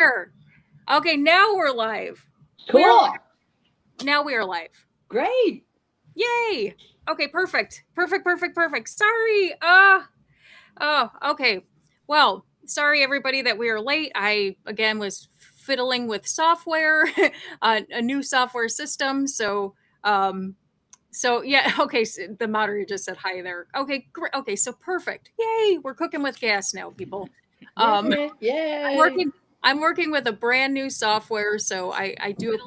There. Okay, now we're live. Cool. Now we are live. Great. Yay. Okay, perfect. Perfect. Sorry. Okay. Well, sorry everybody that we are late. I again was fiddling with software, a new software system. So yeah, okay, so the moderator just said hi there. Okay, great. Okay, so perfect. Yay, we're cooking with gas now, people. Um I'm Yay. working I'm working with a brand new software, so I do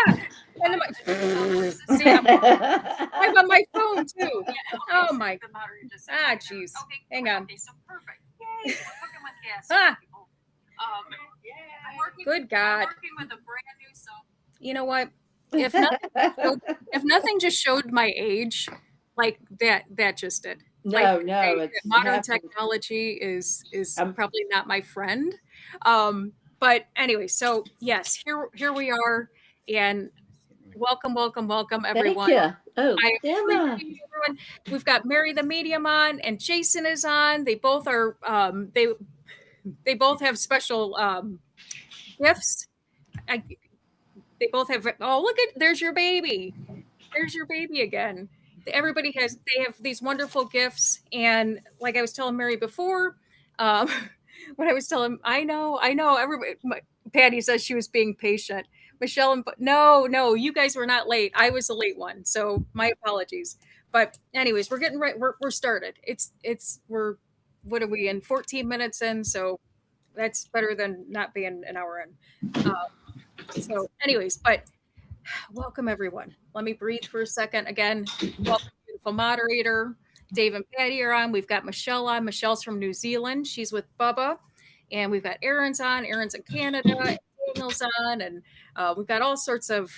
ah, and see, I'm on my phone too. Oh my jeez. Hang on. Ah, good God. You know what? If nothing just showed my age, like that just did. Like No, it's modern happened. technology is I'm probably not my friend. But anyway, so yes, here we are, and welcome Thank everyone. you. Oh, I Emma. appreciate everyone. We've got Mary the Medium on, and Jason is on. They both are they both have special gifts. I, they both have. Oh, look at there's your baby. There's your baby again. Everybody has. They have these wonderful gifts, and like I was telling Mary before, um, when I was telling, I know. Everybody, Patty says she was being patient. Michelle and no, you guys were not late. I was the late one, so my apologies. But anyways, we're getting right. We're started. We're what are we in? 14 minutes in, so that's better than not being an hour in. So, anyways, but welcome everyone. Let me breathe for a second. Again, welcome, beautiful moderator. Dave and Patty are on. We've got Michelle on. Michelle's from New Zealand. She's with Bubba. And we've got Aaron's on. Aaron's in Canada. And Daniel's on. And we've got all sorts of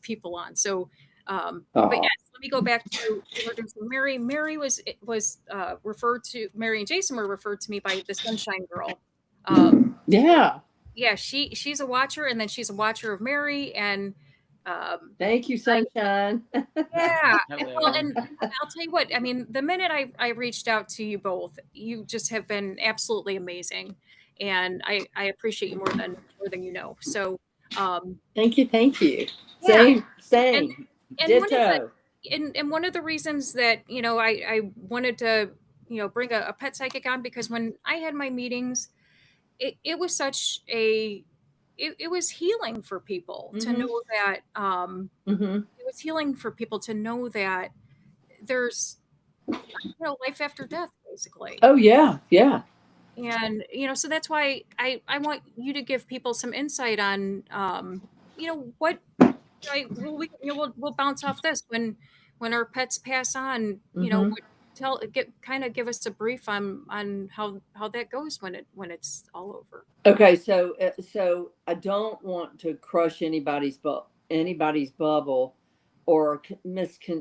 people on. So, but Oh, yes, let me go back to introducing Mary. Mary was referred to, Mary and Jason were referred to me by the Sunshine Girl. yeah. Yeah, she's a watcher, and then she's a watcher of Mary, and Thank you, Sunshine. yeah. Well, Hello. and I'll tell you what, I mean, the minute I reached out to you both, you just have been absolutely amazing. And I appreciate you more than you know. So Thank you. Thank you. yeah. Same. And Same. and one of the Ditto. and one of the reasons that, I wanted to, bring a pet psychic on because when I had my meetings, it was such a it was healing for people to Mm-hmm. know that Mm-hmm. it was healing for people to know that there's life after death basically. Oh, yeah. Yeah. And so that's why I want you to give people some insight on what we'll bounce off this when our pets pass on, Mm-hmm. what give us a brief on how that goes when it's all over. Okay, so I don't want to crush anybody's bubble or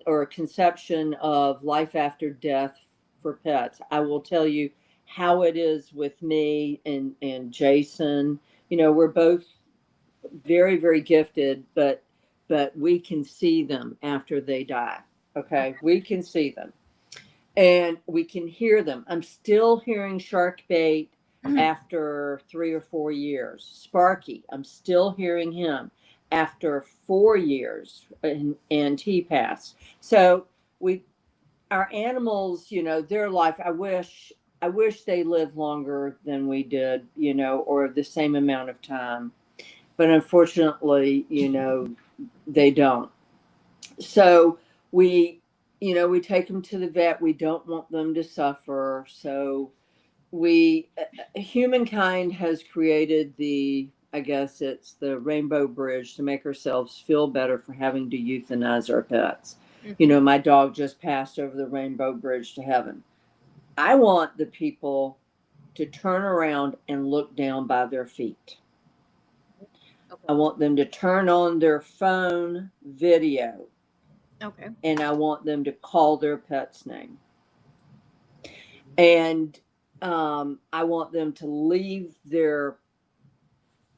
or conception of life after death for pets. I will tell you how it is with me and Jason. We're both very gifted, but we can see them after they die. Okay, we can see them and we can hear them. I'm still hearing shark bait Okay. after 3 or 4 years. Sparky, I'm still hearing him after 4 years, and he passed. So we, our animals, their life. I wish they lived longer than we did, or the same amount of time. But unfortunately, they don't. So we take them to the vet. We don't want them to suffer. So humankind has created I guess it's the rainbow bridge to make ourselves feel better for having to euthanize our pets. Mhm. My dog just passed over the rainbow bridge to heaven. I want the people to turn around and look down by their feet. I Okay. want them to turn on their phone video, Okay. and I want them to call their pet's name. And I want them to leave their.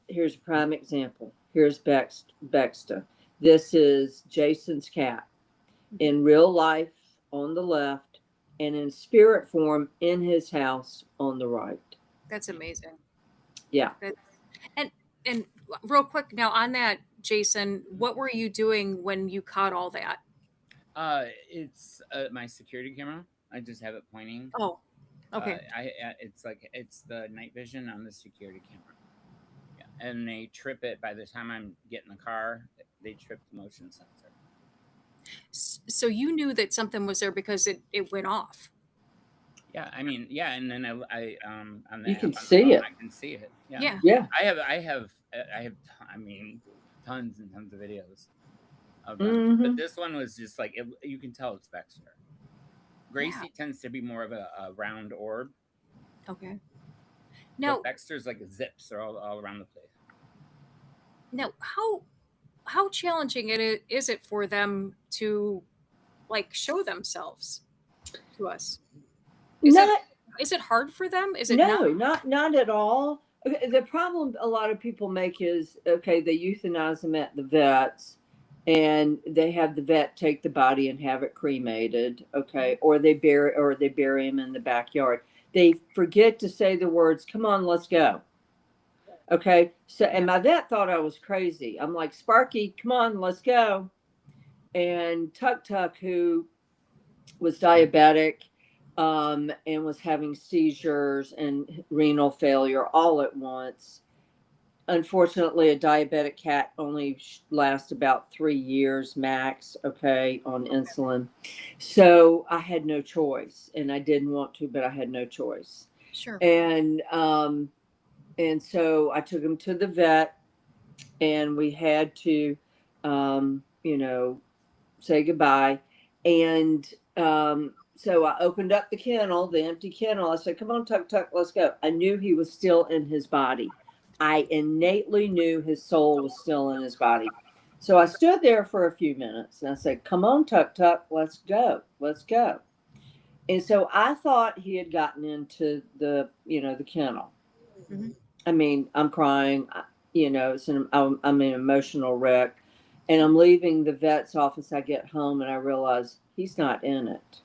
Here's a prime example. Here's Baxter. This is Jason's cat Mhm. in real life on the left, and in spirit form in his house on the right. That's amazing. Yeah. And and real quick now on that, Jason, what were you doing when you caught all that? It's my security camera. I just have it pointing. Oh, okay. It's like it's the night vision on the security camera. Yeah, and they trip it by the time I'm getting the car. They trip the motion sensor. So you knew that something was there because it went off. Yeah, I mean, yeah, and then on the You app can on the see phone, it. I can see it. Yeah, Yeah. Yeah. I mean, tons and tons of videos of them. But Mm-hmm. this one was just like you can tell it's Baxter. Gracie tends to be more of a round orb, Okay. but Now, Baxter's like zips are all around the place. now, how challenging is it for them to like show themselves to us? Is Not it hard for them? Is it not? No, not at all. Okay, the problem a lot of people make is okay, they euthanize them at the vets and they have the vet take the body and have it cremated, okay, or they bury him in the backyard. They forget to say the words, "Come on, let's go." Okay? So and my vet thought I was crazy. I'm like, "Sparky, come on, let's go." And Tuck Tuck, who was diabetic and was having seizures and renal failure all at once. Unfortunately, a diabetic cat only lasts about 3 years max, okay, on insulin. So I had no choice, and I didn't want to, but I had no choice. Sure. And so I took him to the vet, and we had to, you know, say goodbye. And so I opened up the kennel, the empty kennel. I said, "Come on, Tuck Tuck, let's go." I knew he was still in his body. I innately knew his soul was still in his body. So I stood there for a few minutes and I said, "Come on, Tuck Tuck, let's go, let's go." And so I thought he had gotten into the kennel. Mm-hmm. I mean, I'm crying, I'm an emotional wreck. And I'm leaving the vet's office. I get home and I realize he's not in it.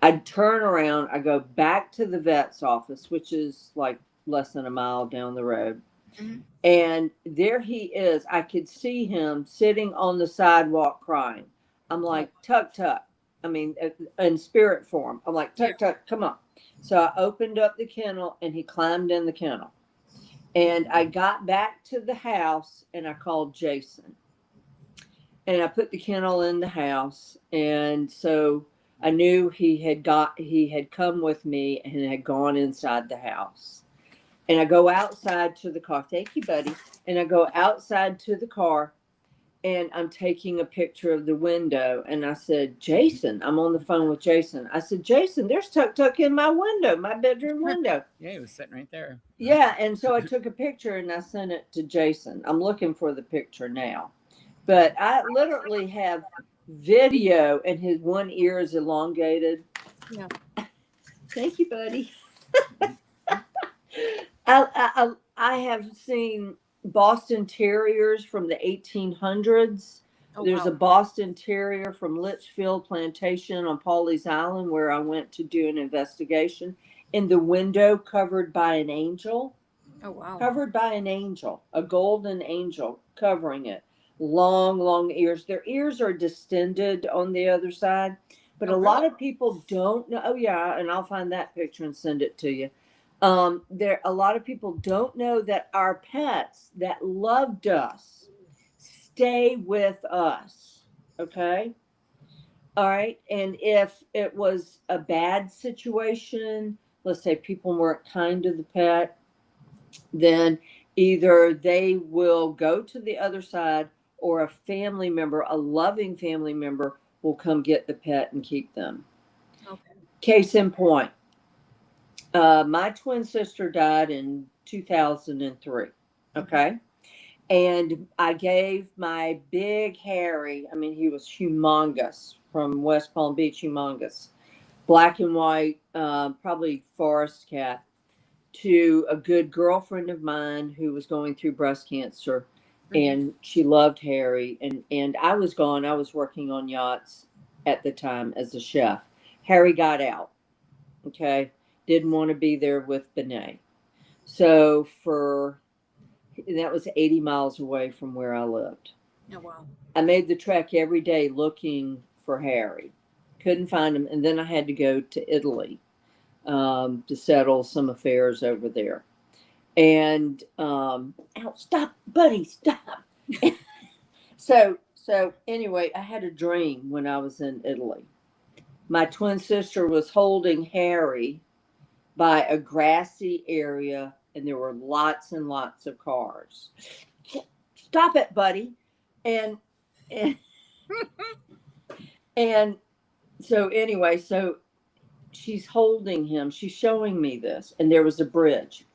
I turn around, I go back to the vet's office, which is like less than a mile down the road. Mm-hmm. And there he is. I could see him sitting on the sidewalk crying. I'm like, "Tuck Tuck." I mean, in spirit form. I'm like, "Tuck Tuck, come on." So I opened up the kennel and he climbed in the kennel. And I got back to the house and I called Jason. And I put the kennel in the house. And so I knew he had come with me and had gone inside the house. And I go outside to the car. Thank you, buddy. And I go outside to the car and I'm taking a picture of the window. And I said, "Jason," I'm on the phone with Jason. I said, "Jason, there's Tuck Tuck in my window, my bedroom window." Yeah, he was sitting right there. Yeah. And so I took a picture and I sent it to Jason. I'm looking for the picture now. But I literally have video and his one ear is elongated. Yeah. Thank you, buddy. I have seen Boston Terriers from the 1800s. Oh, There's a wow. Boston Terrier from Litchfield Plantation on Pawleys Island where I went to do an investigation in the window covered by an angel. Oh, wow. Covered by an angel, a golden angel covering it. Long, long ears. Their ears are distended on the other side, but Oh, a lot really? of people don't know. Oh yeah, and I'll find that picture and send it to you. There, a lot of people don't know that our pets that loved us stay with us. Okay. All right. And if it was a bad situation, let's say people weren't kind to the pet, then either they will go to the other side or a family member, a loving family member, will come get the pet and keep them. Okay. Case in point, my twin sister died in 2003. Okay. And I gave my big Harry, I mean, he was humongous from West Palm Beach, humongous, black and white, probably forest cat, to a good girlfriend of mine who was going through breast cancer. And she loved Harry. And I was gone. I was working on yachts at the time as a chef. Harry got out. Okay. Didn't want to be there with Benet. So for that was 80 miles away from where I lived. Oh, wow. I made the trek every day looking for Harry. Couldn't find him. And then I had to go to Italy to settle some affairs over there. And, ow, stop, buddy, stop. So anyway, I had a dream when I was in Italy. My twin sister was holding Harry by a grassy area, and there were lots and lots of cars. Stop it, buddy. And and so anyway, so she's holding him. She's showing me this, and there was a bridge.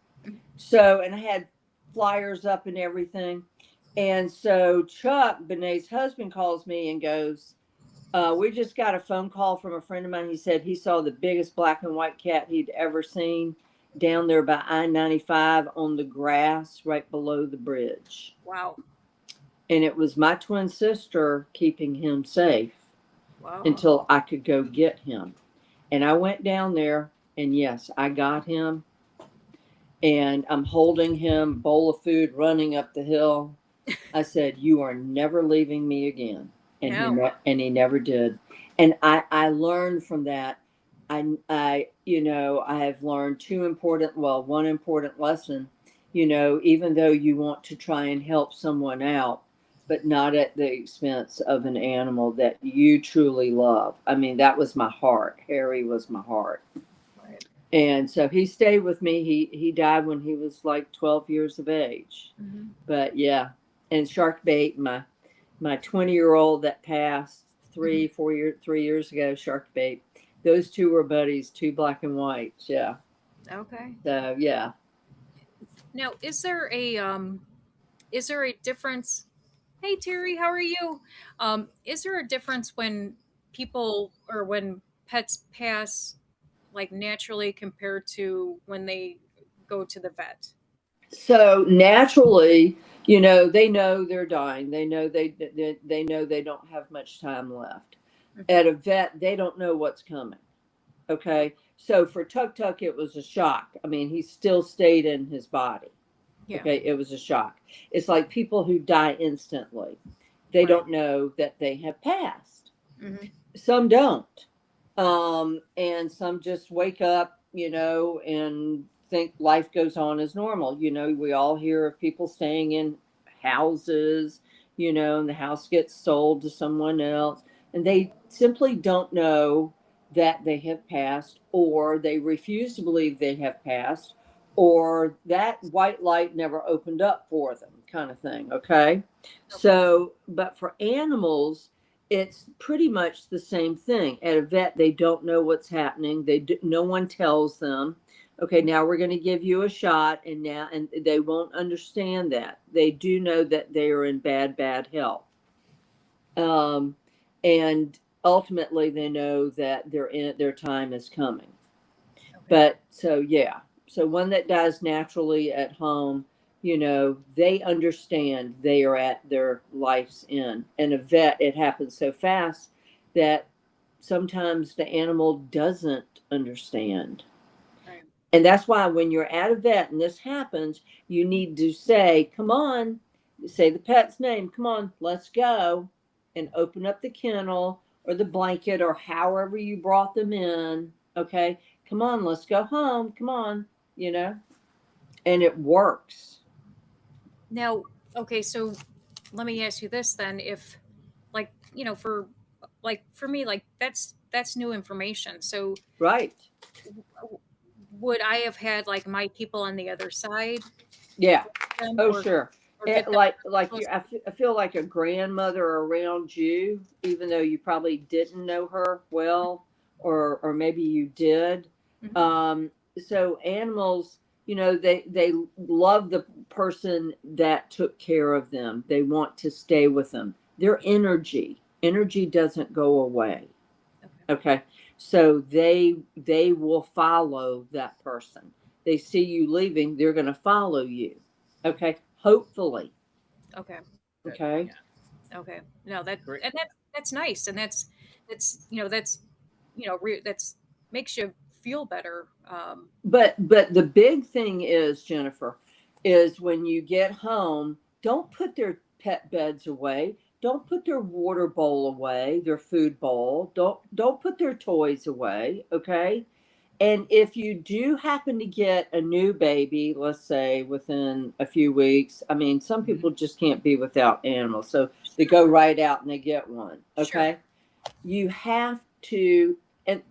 So, and I had flyers up and everything. And so Chuck, Bené's husband, calls me and goes, we just got a phone call from a friend of mine. He said he saw the biggest black and white cat he'd ever seen down there by I-95 on the grass right below the bridge. Wow. And it was my twin sister keeping him safe Wow. until I could go get him. And I went down there, and yes, I got him. And I'm holding him, bowl of food, running up the hill. I said, "You are never leaving me again." And No. he never did. And I learned from that. I have learned one important lesson. Even though you want to try and help someone out, but not at the expense of an animal that you truly love. I mean, that was my heart. Harry was my heart. Right. And so he stayed with me. He died when he was like 12 years of age. Mm-hmm. But yeah, and Sharkbait, my 20-year-old that passed 3 years ago, Sharkbait. Those two were buddies, two black and whites. Yeah. Okay. So yeah. Now, is there a difference? Hey, Terry, how are you? Is there a difference when people or when pets pass, like naturally, compared to when they go to the vet? So naturally, they know they're dying. They know they know they don't have much time left. At a vet, they don't know what's coming. Okay. So for Tuk Tuk, it was a shock. I mean, he still stayed in his body. Yeah. Okay. It was a shock. It's like people who die instantly. They Right. don't know that they have passed. Mm-hmm. Some don't. And some just wake up, and think life goes on as normal. We all hear of people staying in houses, and the house gets sold to someone else, and they simply don't know that they have passed, or they refuse to believe they have passed, or that white light never opened up for them, kind of thing. Okay. So, but for animals, it's pretty much the same thing. At a vet, they don't know what's happening. No one tells them, okay, now we're going to give you a shot, and they won't understand that. They do know that they are in bad health. And ultimately they know that their time is coming. Okay. But so, yeah. So one that dies naturally at home, they understand they are at their life's end. And a vet, it happens so fast that sometimes the animal doesn't understand. Right. And that's why when you're at a vet and this happens, you need to say, come on, say the pet's name, come on, let's go, and open up the kennel or the blanket or however you brought them in. Okay, come on, let's go home. Come on, and it works. Now, okay, so let me ask you this then. If, like, for me, like that's new information. So right. Would I have had like my people on the other side? Yeah. Sure. I feel like a grandmother around you, even though you probably didn't know her well, or maybe you did. Mm-hmm. So animals, they love the person that took care of them. They want to stay with them. Their energy doesn't go away. Okay. So they will follow that person. They see you leaving, they're going to follow you. Okay. Hopefully. Okay. Okay. Yeah. Okay. No, that's nice. And that's makes you feel better. But the big thing is, Jennifer, is when you get home, don't put their pet beds away. Don't put their water bowl away, their food bowl. Don't put their toys away, okay? And if you do happen to get a new baby, let's say within a few weeks, I mean, some people just can't be without animals. So they go right out and they get one, okay? You have to, and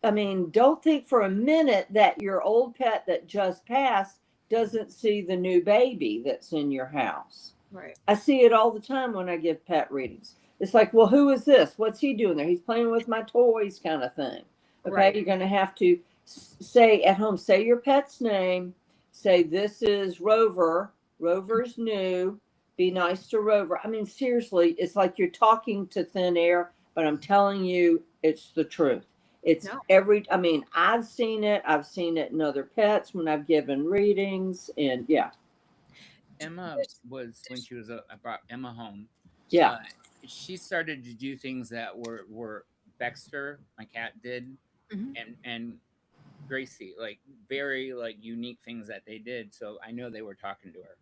I mean, don't think for a minute that your old pet that just passed doesn't see the new baby that's in your house. Right. I see it all the time when I give pet readings. It's like, well, who is this? What's he doing there? He's playing with my toys, kind of thing. Okay, Right. you're going to have to say at home, say your pet's name, say, this is Rover. Rover's new. Be nice to Rover. I mean, seriously, it's like you're talking to thin air, but I'm telling you, it's the truth. It's No. I mean, I've seen it in other pets when I've given readings, and yeah. Emma was, when she was, I brought Emma home. Yeah. She started to do things that were Baxter, my cat, did, and Gracie, like very like unique things that they did. So I know they were talking to her.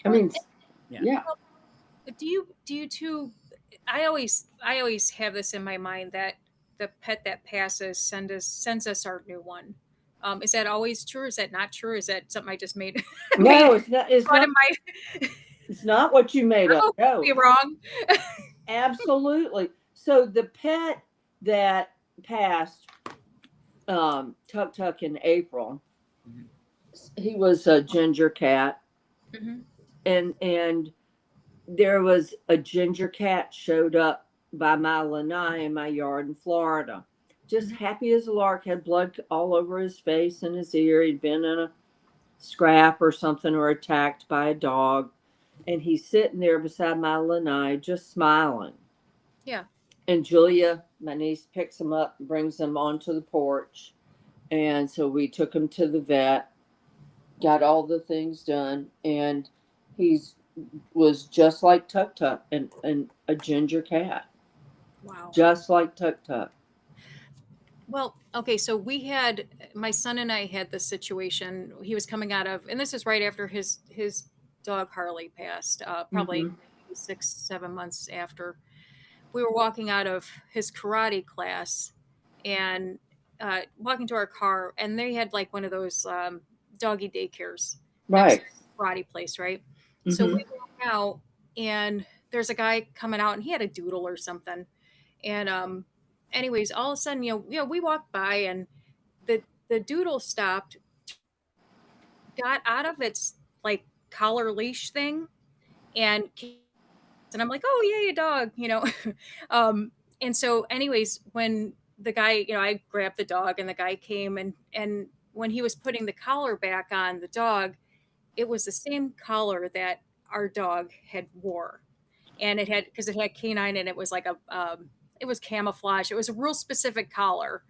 I mean, Yeah. Do you two? I always have this in my mind that the pet that passes sends us our new one. Is that always true? Or is that not true? Is that something I just made? no, it's not. It's fun not. of my? It's not what you made up. No, Be wrong. absolutely. So the pet that passed, Tuk Tuk, in April, he was a ginger cat, and there was a ginger cat showed up by my lanai in my yard in Florida, just happy as a lark, had blood all over his face and his ear. He'd been in a scrap or something or attacked by a dog. And he's sitting there beside my lanai just smiling. Yeah. And Julia, my niece, picks him up and brings him onto the porch. And so we took him to the vet, got all the things done, and was just like Tuk Tuk, and a ginger cat. Wow. Just like Tuk Tuk. Well, okay, so my son and I had this situation. He was coming out of, and this is right after his dog Harley passed, probably 6-7 months after. We were walking out of his karate class and walking to our car, and they had like one of those doggy daycares. Right. Karate place, right? So we walk out, and there's a guy coming out, and he had a doodle or something. And anyways, all of a sudden, we walked by, and the doodle stopped, got out of its like collar leash thing, and I'm like, oh yeah, your dog. And so anyways, when the guy, I grabbed the dog, and the guy came, and when he was putting the collar back on the dog, it was the same collar that our dog had wore, and because it had canine, and it was like it was camouflage. It was a real specific collar.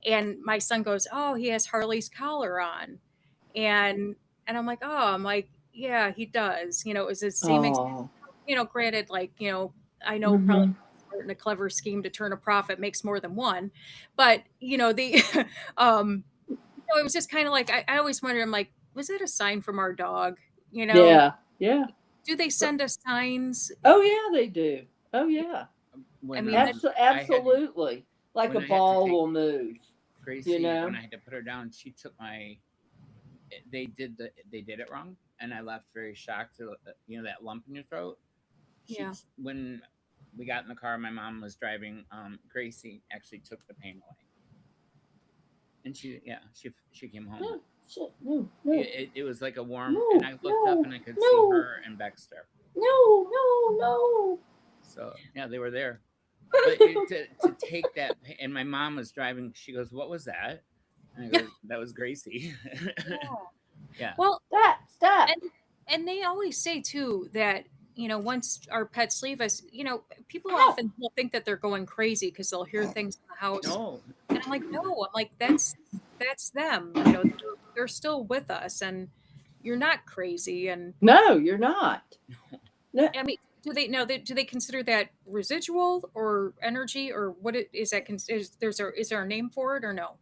And my son goes, oh, he has Harley's collar on. And I'm like, yeah, he does. It was the same, granted, like, I know probably in a clever scheme to turn a profit makes more than one. But, it was just kind of like, I always wondered, I'm like, was that a sign from our dog? Yeah. Yeah. Do they send us signs? Oh, yeah, they do. Oh, yeah. Absolutely. Like a ball will move. Gracie, when I had to put her down, she took they did it wrong, and I left very shocked. That lump in your throat. When we got in the car, my mom was driving. Gracie actually took the pain away, and she came home. No. It was like a warm, and I looked up and I could see her and Baxter. No. So yeah, they were there. But to take that, and my mom was driving. She goes, "What was that?" And I go, "That was Gracie." Yeah. Well, stop. And they always say too that once our pets leave us, people often will think that they're going crazy because they'll hear things in the house. No. And I'm like, no. I'm like, that's them. They're still with us, and you're not crazy. And no, you're not. No. I mean, do they consider that residual or energy, or what is that? Is there a name for it or no?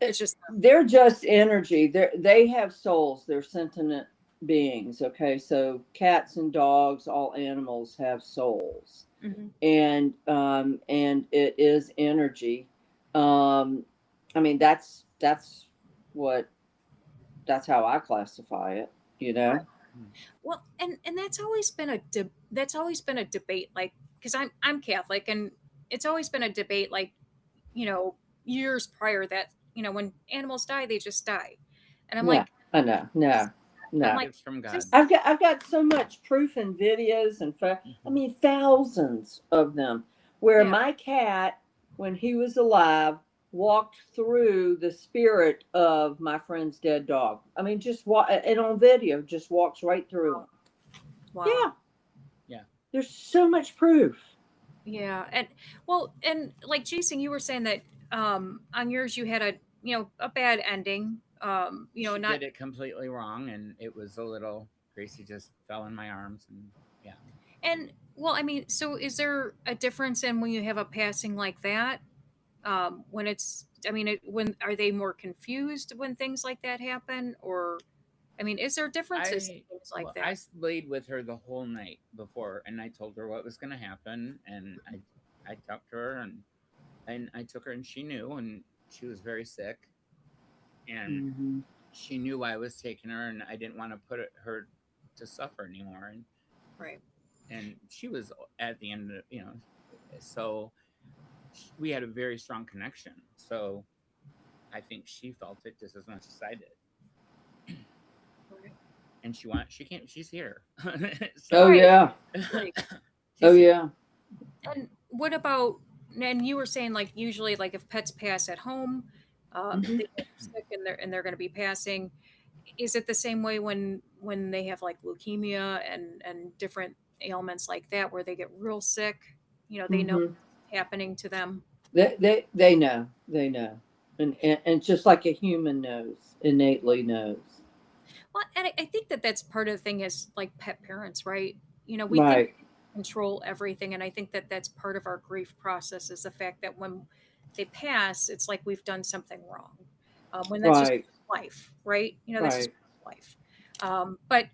It's just they're just energy. They have souls. They're sentient beings. Okay, so cats and dogs, all animals have souls, Mhm. and it is energy. I mean, that's what that's how I classify it. You know. well, and that's always been a debate, like because I'm Catholic, and it's always been a debate, like years prior that when animals die, they just die, and I'm No, like, I know. No, I'm no. like, Gifts from God. just I've got so much proof and videos and I mean thousands of them where Yeah. my cat, when he was alive, walked through the spirit of my friend's dead dog. I mean, just and on video, just walks right through him. wow. Yeah, Yeah. there's so much proof. Yeah, and like Jason, you were saying that on yours you had a bad ending. She Not did it completely wrong, and it was a little. Gracie just fell in my arms, and yeah. and well, I mean, so is there a difference in when you have a passing like that? When it's, I mean, when are they more confused when things like that happen, or I mean, is there differences in things like I that? laid with her the whole night before, and I told her what was going to happen, and I talked to her, and I took her, and she knew, and she was very sick, and Mm-hmm. she knew I was taking her, and I didn't want to put her to suffer anymore, Right. and she was at the end of so we had a very strong connection. So I think she felt it just as much as I did. Right. And she's here. Oh Right. yeah. Right. Oh yeah. And what about, and you were saying like usually like if pets pass at home, Mhm. they get sick and they're going to be passing. Is it the same way when they have like leukemia and different ailments like that where they get real sick? They know Mhm. what's happening to them. They know. They know. And just like a human knows, innately knows. Well, and I think that that's part of the thing is like pet parents, right? We think Right. we control everything, and I think that that's part of our grief process is the fact that when they pass, it's like we've done something wrong. When that's just Right. life, right? That's just Right. life. But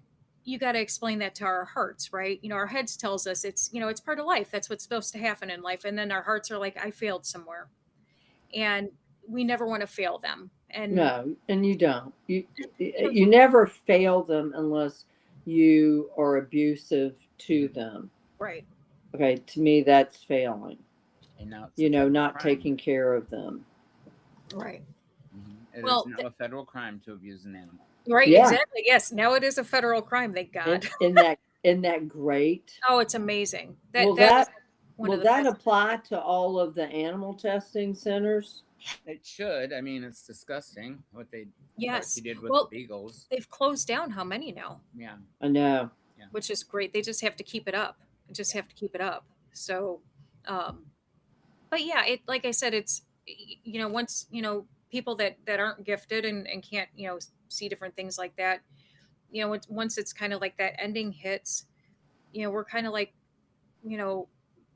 you got to explain that to our hearts, right? Our heads tells us it's part of life. That's what's supposed to happen in life, and then our hearts are like, I failed somewhere, and we never want to fail them. And No, and you don't. You you know, you never fail them unless you are abusive to them. right, Okay, to me that's failing. And now it's a federal Not crime. taking care of them. right. It is Well, now a federal crime to abuse an animal. right, Yeah. exactly. Yes, now it is a federal crime, thank God. Isn't that great? Oh, it's amazing. Will That is one will of the that best. apply to all of the animal testing centers? It should. I mean, it's disgusting what she Yes. did with Well, the beagles. they've closed down how many now? Yeah. I know. Which is great. They just have to keep it up. Just have to keep it up. So, um, but yeah, it like I said, it's once people that aren't gifted and can't see different things like that. Once it's kind of like that ending hits, we're kind of like you know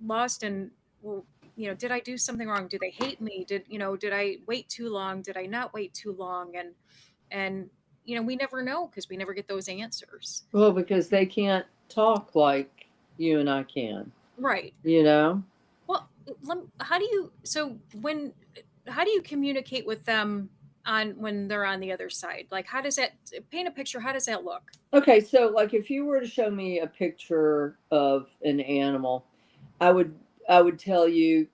lost and well, did I do something wrong? Do they hate me? Did I wait too long? Did I not wait too long? And we never know because we never get those answers. Well, because they can't talk like you and I can. Right. You know? Well, how do you communicate with them on when they're on the other side? Like, how does that paint a picture? How does that look? Okay, so like if you were to show me a picture of an animal, I would tell you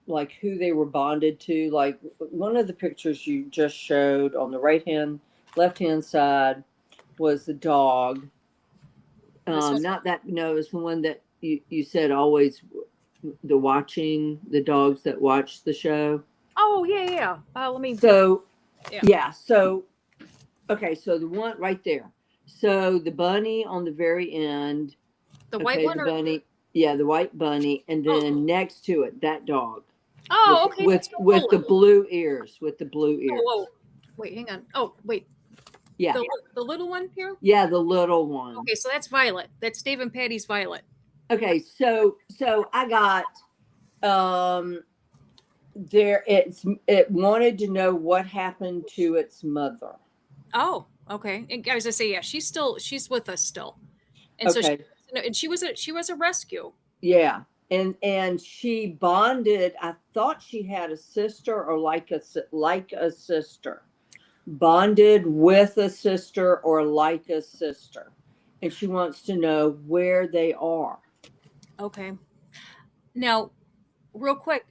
like who they were bonded to. Like one of the pictures you just showed on the left hand side was the dog. This one. Not that no, it was the one that you said always the dogs that watch the show. Oh yeah. Let me. So Yeah. yeah, so okay, so the one right there. So the bunny on the very end. The white one the or bunny. Yeah, the white bunny, and then next to it, that dog. oh, okay. With That's no with the color. blue ears, with the blue Oh, ears. whoa. Wait, hang on. Oh, wait. Yeah, The little one here. yeah, the little one. Okay, so that's Violet. That's Dave and Patty's Violet. Okay, so I got it wanted to know what happened to its mother. Oh, okay. And I was gonna say, yeah, she's with us still, and so Okay. she was a rescue. Yeah. And she bonded. I thought she had a sister or like a sister. Bonded with a sister or like a sister. And she wants to know where they are. Okay. Now, real quick,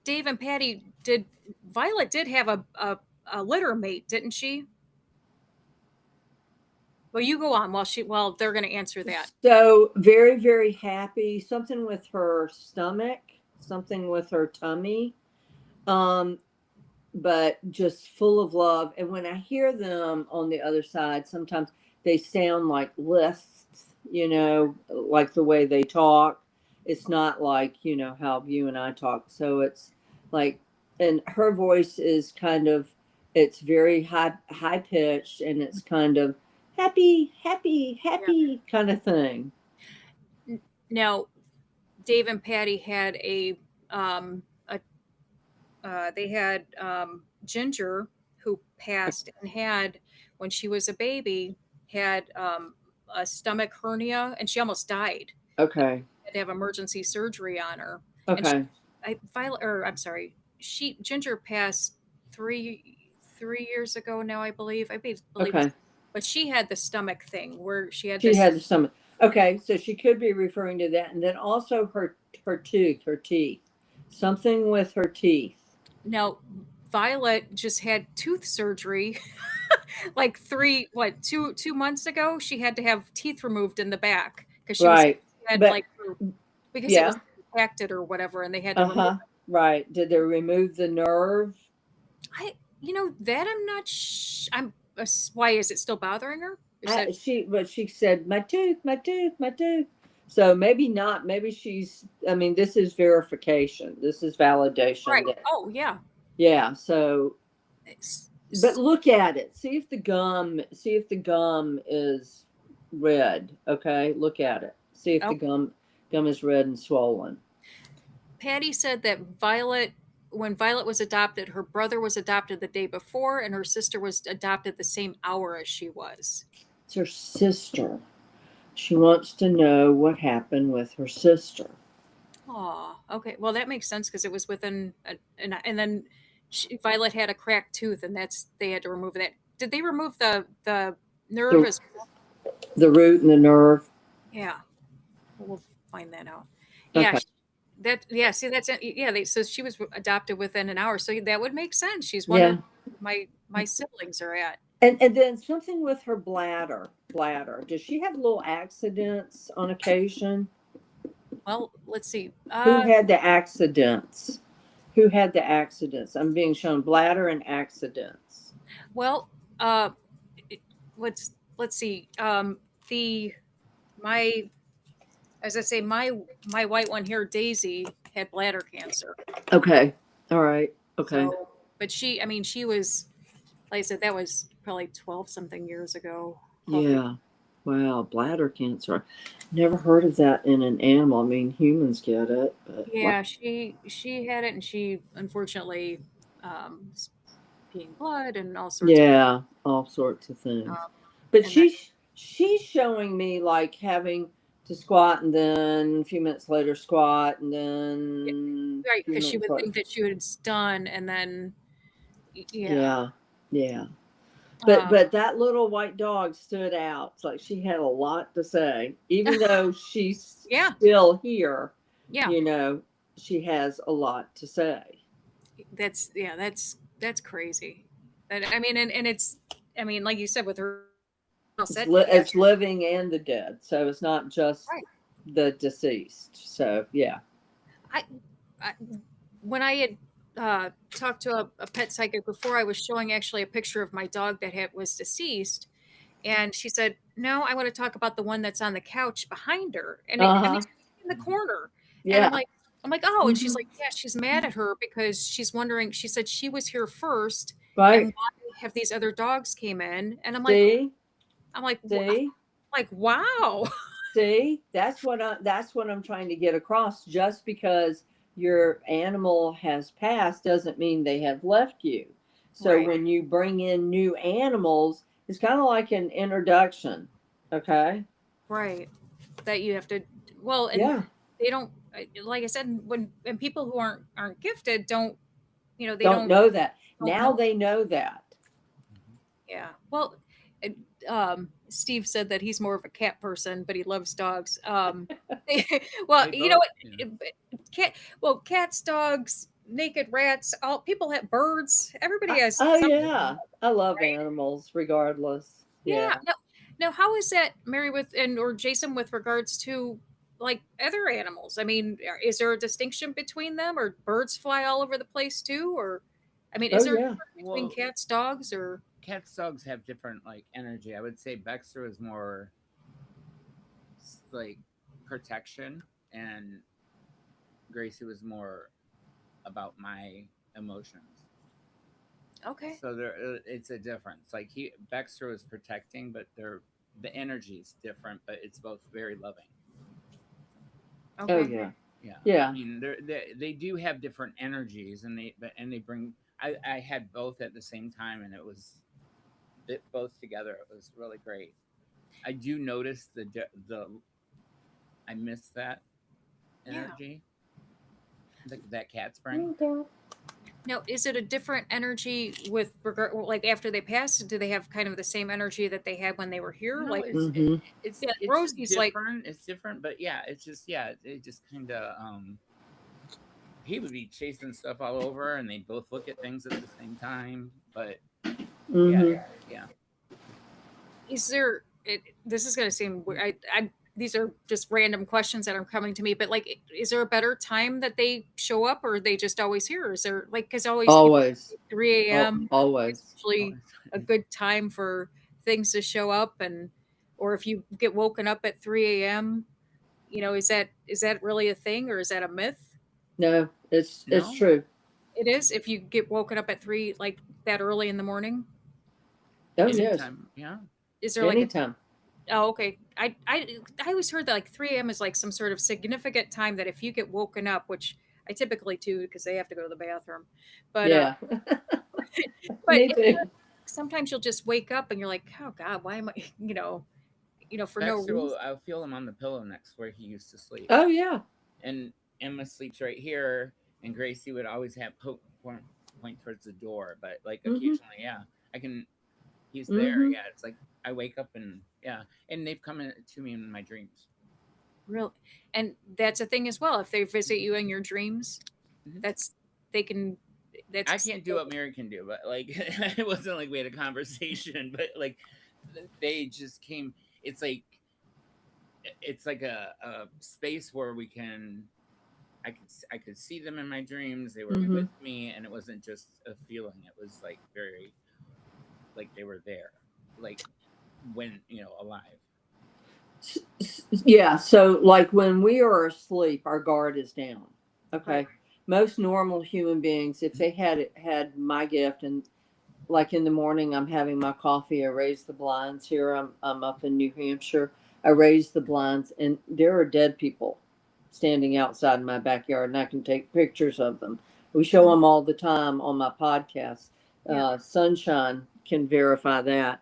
Dave and Patty, did Violet did have a litter mate, didn't she? Well, you go on while they're going to answer that. So very, very happy. Something with her stomach, something with her tummy. But just full of love. And when I hear them on the other side, sometimes they sound like lists, like the way they talk. It's not like, how you and I talk. So it's like, and her voice is it's very high pitched, and it's kind of happy, happy, happy kind of thing. Now, Dave and Patty had they had Ginger, who passed and had, when she was a baby, had a stomach hernia, and she almost died. Okay. Had to have emergency surgery on her. Okay. Ginger passed three years ago now, I believe. Okay. But she had the stomach thing where she had the stomach. Okay, so she could be referring to that, and then also her teeth, something with her teeth. Now, Violet just had tooth surgery like 2 months ago. She had to have teeth removed in the back because she right. had but, because it was impacted or whatever, and they had to remove it. Right. Did they remove the nerve? That I'm not. Why is it still bothering her? She said my tooth. So maybe not. Maybe this is verification. This is validation. Right. Oh yeah. Yeah. So, but look at it. See if the gum is red. Okay. Look at it. See if the gum is red and swollen. Patty said that when Violet was adopted, her brother was adopted the day before, and her sister was adopted the same hour as she was. It's her sister. She wants to know what happened with her sister. Oh, okay. Well, that makes sense because it was within, and then Violet had a cracked tooth, and they had to remove that. Did they remove the nerve as well? The root and the nerve? Yeah. We'll find that out. Okay. Yeah. See, that's it. Yeah. So she was adopted within an hour, so that would make sense. She's one of my siblings are at. And then something with her bladder. Does she have little accidents on occasion? Well, let's see. Who had the accidents? I'm being shown bladder and accidents. Well, let's see. As I say, my white one here, Daisy, had bladder cancer. Okay. All right. Okay. So, but she was, like I said, that was probably 12 something years ago. Yeah. Wow. Bladder cancer. Never heard of that in an animal. I mean, humans get it. But yeah, she had it, and she unfortunately peeing blood and all sorts. Yeah, all sorts of things. But she's showing me like having to squat, and then a few minutes later squat, and then right, because she would think that she had done, and then yeah. But that little white dog stood out. It's like she had a lot to say, even though she's still here. Yeah, she has a lot to say. That's crazy. And it's like you said, with her, it's living and the dead, so it's not just the deceased. So yeah. When I had talked to a pet psychic before, I was showing actually a picture of my dog that was deceased, and she said, "No, I want to talk about the one that's on the couch behind her, and in the corner." Yeah. And I'm like, oh, and she's like, yeah, she's mad at her because she's wondering. She said she was here first, right? And why have these other dogs came in? And I'm like, wow. See, that's what I'm trying to get across. Just because your animal has passed doesn't mean they have left you. So Right. when you bring in new animals, it's kind of like an introduction. Okay. Right. That you have to, well, and Yeah. they don't, like I said, when, and people who aren't gifted don't, they Don't know that. don't Now know. they know that. Yeah. Well, and, Steve said that he's more of a cat person, but he loves dogs. Well, They you know both- what? yeah. Cats, dogs, naked rats, all people have birds. Everybody has Oh something. yeah. I love Right? animals regardless. Yeah. Yeah. Now, how is that, Mary, with or Jason, with regards to like other animals? I mean, is there a distinction between them, or birds fly all over the place too, or I mean, Oh is there a yeah. difference between Well, cats, dogs, or cats, dogs have different like energy. I would say Baxter is more like protection, and Gracie was more about my emotions. okay? So there, it's a difference. Like Baxter was protecting, but the energy is different, but it's both very loving. Oh Okay. yeah. Yeah, Yeah. I mean, they do have different energies, and they bring. I had both at the same time, and it was both together. It was really great. I do notice the I miss that Yeah. energy that cats bring. Okay. Now, is it a different energy with regard, like after they pass? Do they have kind of the same energy that they had when they were here? No, Like, Mhm. yeah, it's Rosie's like, different. It's different, but yeah, it's just it just kind of he would be chasing stuff all over, and they both look at things at the same time. But yeah, Mhm. yeah. is there? This is going to seem weird. These are just random questions that are coming to me, but like, is there a better time that they show up, or are they just always here? Or is there like, because always Always. 3 a.m. is Always. usually a good time for things to show up, and or if you get woken up at 3 a.m. Is that really a thing, or is that a myth? No, it's No, true. It is if you get woken up at 3 like that early in the morning. Oh Is yes. anytime. Yeah, is there like a Anytime. oh okay. I always heard that like 3 a.m. is like some sort of significant time that if you get woken up, which I typically do because they have to go to the bathroom. But Yeah. but Me too. sometimes you'll just wake up and you're like, oh God, why am I for no Baxter reason. will. I'll feel him on the pillow next where he used to sleep, Oh yeah. and Emma sleeps right here, and Gracie would always have point towards the door, but like Mhm. occasionally, yeah, I can. He's there. Mhm. Yeah, it's like I wake up and yeah, and they've come to me in my dreams. Real, and that's a thing as well. If they visit you in your dreams, Mhm. that's they can. I That's can't do what Mary can do, but like it wasn't like we had a conversation, but like they just came. It's like a space where we can. I could see them in my dreams. They were Mhm. with me, and it wasn't just a feeling. It was like very like they were there, like when alive. Yeah, so like when we are asleep, our guard is down. right. Okay. Most normal human beings, if they had my gift, and like in the morning I'm having my coffee, I raise the blinds here. I'm up in New Hampshire. I raise the blinds and there are dead people standing outside my backyard and I can take pictures of them. We show them all the time on my podcast. Yeah. Sunshine can verify that.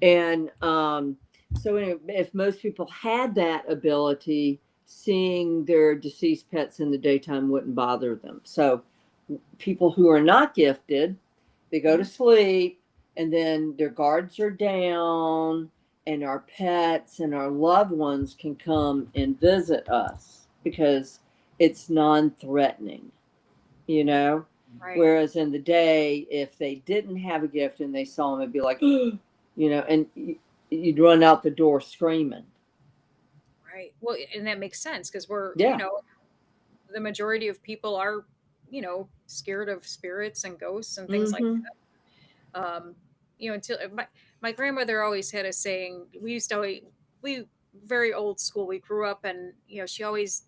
And so anyway, if most people had that ability, seeing their deceased pets in the daytime wouldn't bother them. So people who are not gifted, they go to sleep and then their guards are down and our pets and our loved ones can come and visit us because it's non-threatening, you know? Right. Whereas in the day, if they didn't have a gift and they saw them, it'd be like, and you'd run out the door screaming. Right. Well, and that makes sense because we're, Yeah. the majority of people are, scared of spirits and ghosts and things like Mm-hmm. that. Until my grandmother always had a saying. We used to always, we very old school. We grew up and she always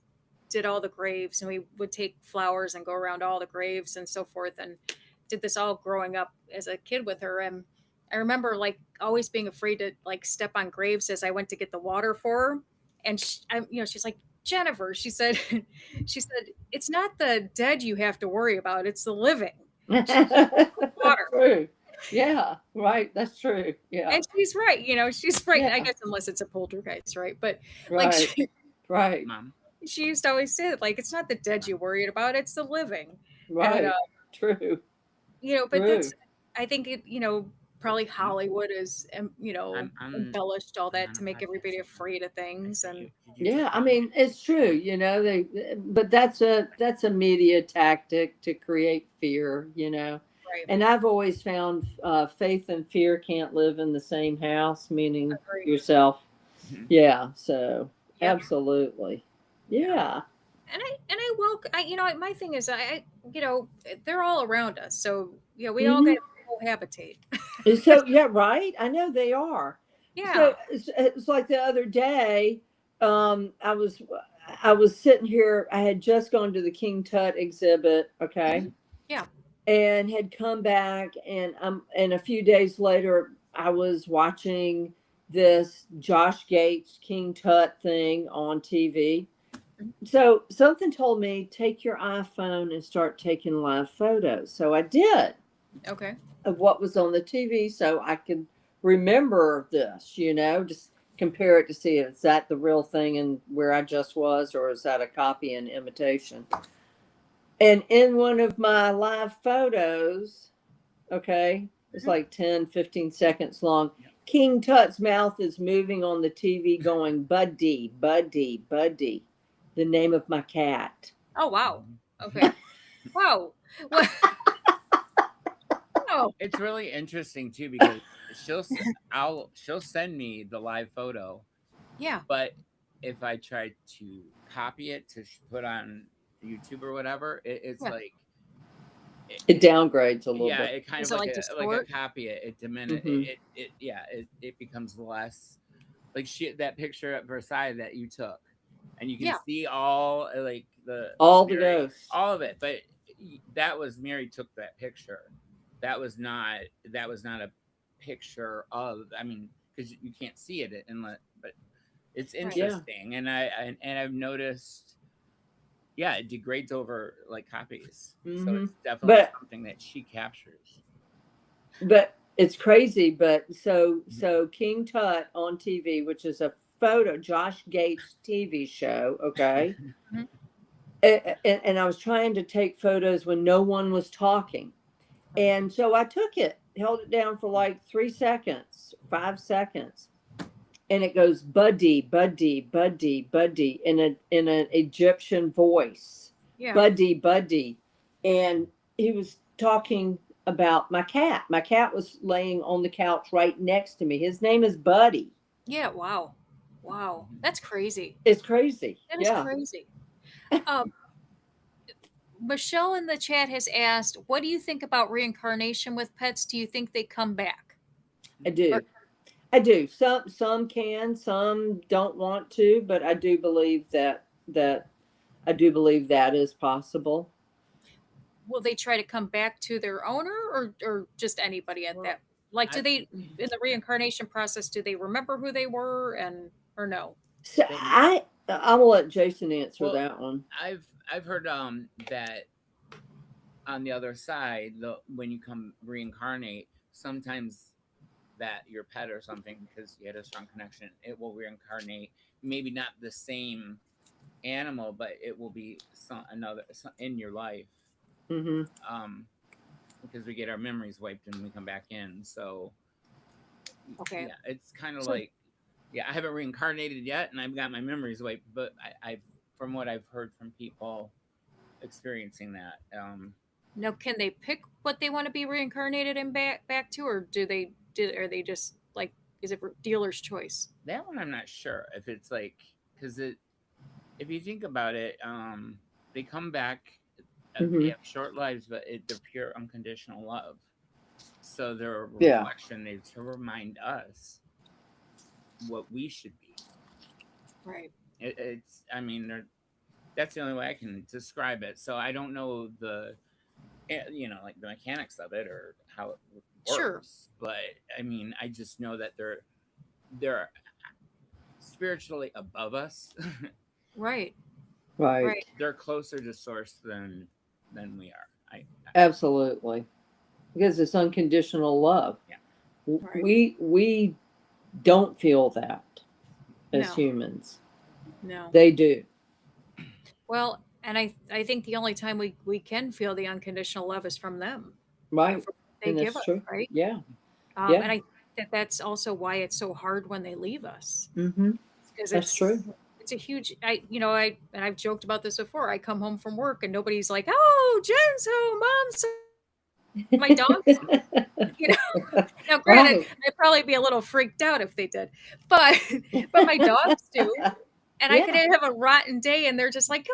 did all the graves and we would take flowers and go around all the graves and so forth and did this all growing up as a kid with her. And I remember like always being afraid to like step on graves as I went to get the water for her. And she's like, Jennifer, she said, it's not the dead you have to worry about; it's the living. That's true. Yeah, right. That's true. Yeah, And she's right. She's right. I yeah, guess unless it's a poltergeist, right? But like right, right, Mom. she used to always say that, like, it's not the dead you're worried about; it's the living. And right. True, but true. that's, I think it, probably Hollywood is, I'm embellished all that on to a make everybody podcast. afraid of I things. see And you. Did you Yeah, just I tell me? mean it's true. But that's a media tactic to create fear. right, And I've always found faith and fear can't live in the same house, meaning agree. yourself. Mhm. Yeah, so Yep. absolutely. Yeah. Yeah. And I welcome. My thing is, they're all around us, so we all Hmm. got cohabitate. So yeah, right. I know they are. Yeah. So it's like the other day, I was sitting here. I had just gone to the King Tut exhibit, okay, Yeah. and had come back, and a few days later, I was watching this Josh Gates King Tut thing on TV. Mhm. So something told me take your iPhone and start taking live photos. So I did Okay. of what was on the TV so I could remember this, just compare it to see is that the real thing and where I just was, or is that a copy and imitation? And in one of my live photos, okay, it's Mhm. like 10, 15 seconds long. King Tut's mouth is moving on the TV going, Buddy, Buddy, Buddy, the name of my cat. Oh wow. Okay. Wow. Well, wow. It's really interesting too because she'll send me the live photo, Yeah. but if I try to copy it to put on YouTube or whatever, it's Yeah. like It downgrades a little yeah, bit. it kind of Is it like like a distort? copy it diminish Hmm. it becomes less like that picture at Versailles that you took, and you can Yeah. see all like the All the Mary, ghosts. all of it, but that was Mary took that picture. That was not a picture of. I mean, because you can't see it unless, but it's Right. Yeah. interesting, and I've noticed. Yeah, it degrades over like copies, so Hmm. it's definitely But something that she captures. But it's crazy. But so Mhm. so King Tut on TV, which is a photo Josh Gates TV show, okay. Mhm. And I was trying to take photos when no one was talking, and so I took it, held it down for like 3 seconds, 5 seconds, and it goes Buddy, Buddy, Buddy, Buddy in an Egyptian voice, Yeah. Buddy, Buddy, and he was talking about my cat. My cat was laying on the couch right next to me. His name is Buddy. Yeah. Wow. Wow. That's crazy. It's crazy. That is Yeah, crazy. Um, Michelle in the chat has asked, "What do you think about reincarnation with pets? Do you think they come back?" I do. I do. Some can, some don't want to, but I do believe that is possible. Will they try to come back to their owner, or just anybody at Well, that? Like, do I they, in the reincarnation process, do they remember who they were, or no? So they I will let Jason answer well, that one. I've heard that on the other side, when you come reincarnate, sometimes that your pet or something because you had a strong connection, it will reincarnate. Maybe not the same animal, but it will be in your life. Hmm. Um, because we get our memories wiped and we come back in. So Okay. yeah, it's kind of So like yeah, I haven't reincarnated yet, and I've got my memories wiped, but I've from what I've heard from people experiencing that. now, can they pick what they want to be reincarnated and back to, or are they just like, is it dealer's choice? That one I'm not sure if it's like because if you think about it, they come back. They Hmm. have short lives, but they're pure unconditional love. So they're a Yeah. reflection. They to remind us what we should be. Right. It's. I mean, that's the only way I can describe it. So I don't know like the mechanics of it or how it works. Sure. But I mean, I just know that they're spiritually above us. Right. Right. Right. They're closer to source than we are. Absolutely. Because it's unconditional love. Yeah. Right. We don't feel that as No. humans. No. They do. Well, and I think the only time we can feel the unconditional love is from them. Right. From what they And give that's us, true. right? Yeah. Yeah. And I think that's also why it's so hard when they leave us, Mm-hmm. because That's true. it's a huge. And I've joked about this before. I come home from work and nobody's like, "Oh, Jen's home, Mom's home." My dogs, Now, granted, Right. I'd probably be a little freaked out if they did, but my dogs do. And I could Yeah. have a rotten day, and they're just like,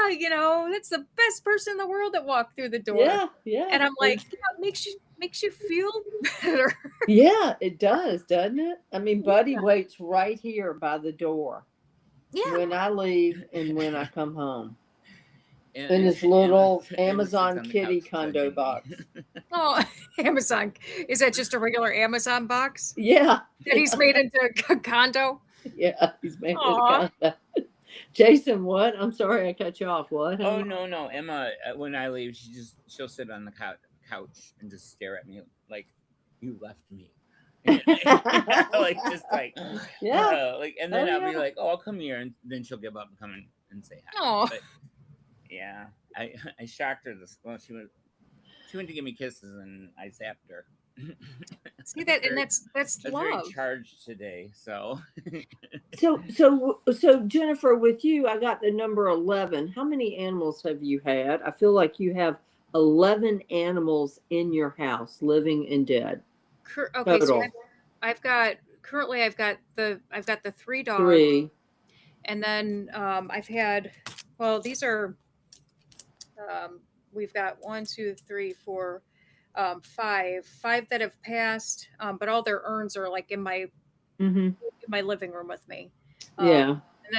that's the best person in the world that walked through the door. Yeah. Yeah. And I'm like, yeah, it makes you feel better. Yeah, it does, doesn't it? I mean, Buddy waits right here by the door Yeah. when I leave and when I come home. In And this little Emma sits Amazon on the kitty couch condo judging me. box. Oh, Amazon. Is that just a regular Amazon box Yeah. that he's made into a condo? Yeah, he's made it Aw. a condo. Jason, what? I'm sorry I cut you off. What? Oh no, Emma. When I leave, she'll sit on the couch and just stare at me like you left me. Like just like Yeah. like, and then Oh, I'll be yeah. like, oh, I'll come here, and then she'll give up and come in and say hi. Oh. But yeah, I shocked her this. Well, she went to give me kisses, and I zapped her. See that, and that's I was love. very charged today, so. So Jennifer, with you, I got the number 11. How many animals have you had? I feel like you have 11 animals in your house, living and dead. Okay, so Total. I've got the 3 dogs, 3. and then I've had, well, these are we've got 1, 2, 3, 4, 5 that have passed, but all their urns are like in my living room with me. Yeah. And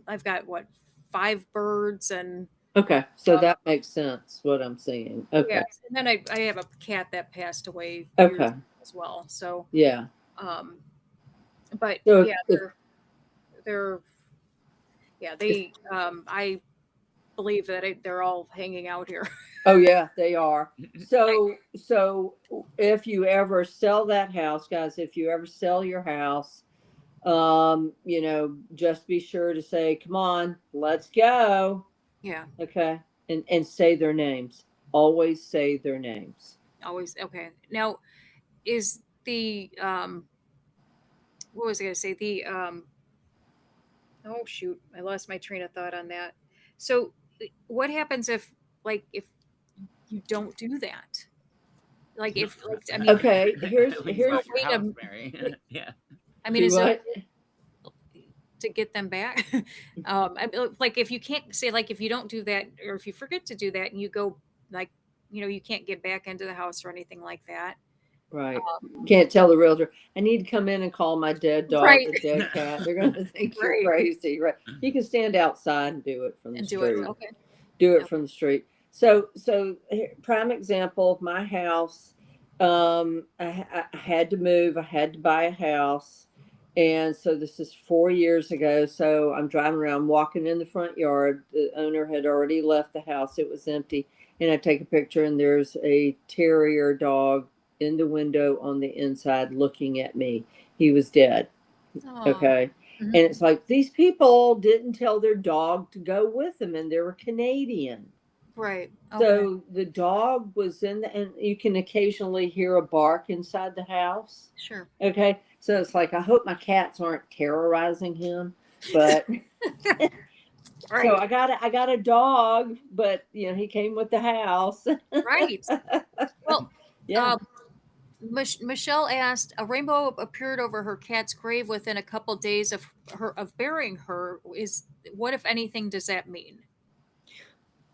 I've got what, 5 birds, and Okay, so that makes sense. What I'm saying. Okay. yeah, and then I have a cat that passed away Okay. years ago as well. So Yeah. but So yeah, they're they I believe that they're all hanging out here. Oh yeah, they are. So if you ever sell that house, guys, if you ever sell your house, just be sure to say, come on, let's go. Yeah. Okay. And say their names. Always say their names. Always. Okay. Now, is the what was I going to say? The oh shoot, I lost my train of thought on that. So what happens if you don't do that? Like if I mean, Okay, here's House, Mary. Yeah. I mean, do is there what? to get them back? I mean, like if you can't say, like if you don't do that, or if you forget to do that and you go, like, you can't get back into the house or anything like that. Right. Can't tell the realtor, I need to come in and call my dead dog Right. or dead cat. They're going to think you're Right. crazy. Right. You can stand outside and do it from the And street. do it. Okay. Do it Yeah. from the street. So prime example of my house. I had to move. I had to buy a house. And so this is 4 years ago. So I'm driving around, walking in the front yard. The owner had already left the house. It was empty. And I take a picture, and there's a terrier dog in the window on the inside looking at me. He was dead. Aw. Okay. Mhm. And it's like, these people didn't tell their dog to go with them, and they were Canadian. Right. Okay. So the dog was and you can occasionally hear a bark inside the house. Sure. Okay. So it's like, I hope my cats aren't terrorizing him, but Right. so I got a dog, but he came with the house. Right. Well, Yeah. Michelle asked, a rainbow appeared over her cat's grave within a couple days of burying her. What, if anything, does that mean?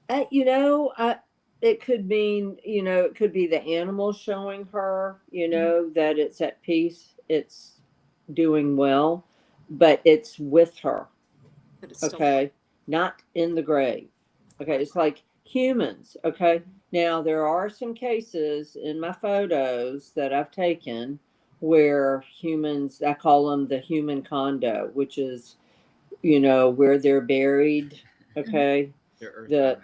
It could mean, it could be the animal showing her, that it's at peace, it's doing well, but it's with her. But it's still, Okay. Not in the grave. Okay. It's like humans. Okay. Now, there are some cases in my photos that I've taken where humans, I call them the human condo, which is you know, where they're buried. Okay. They're earth The,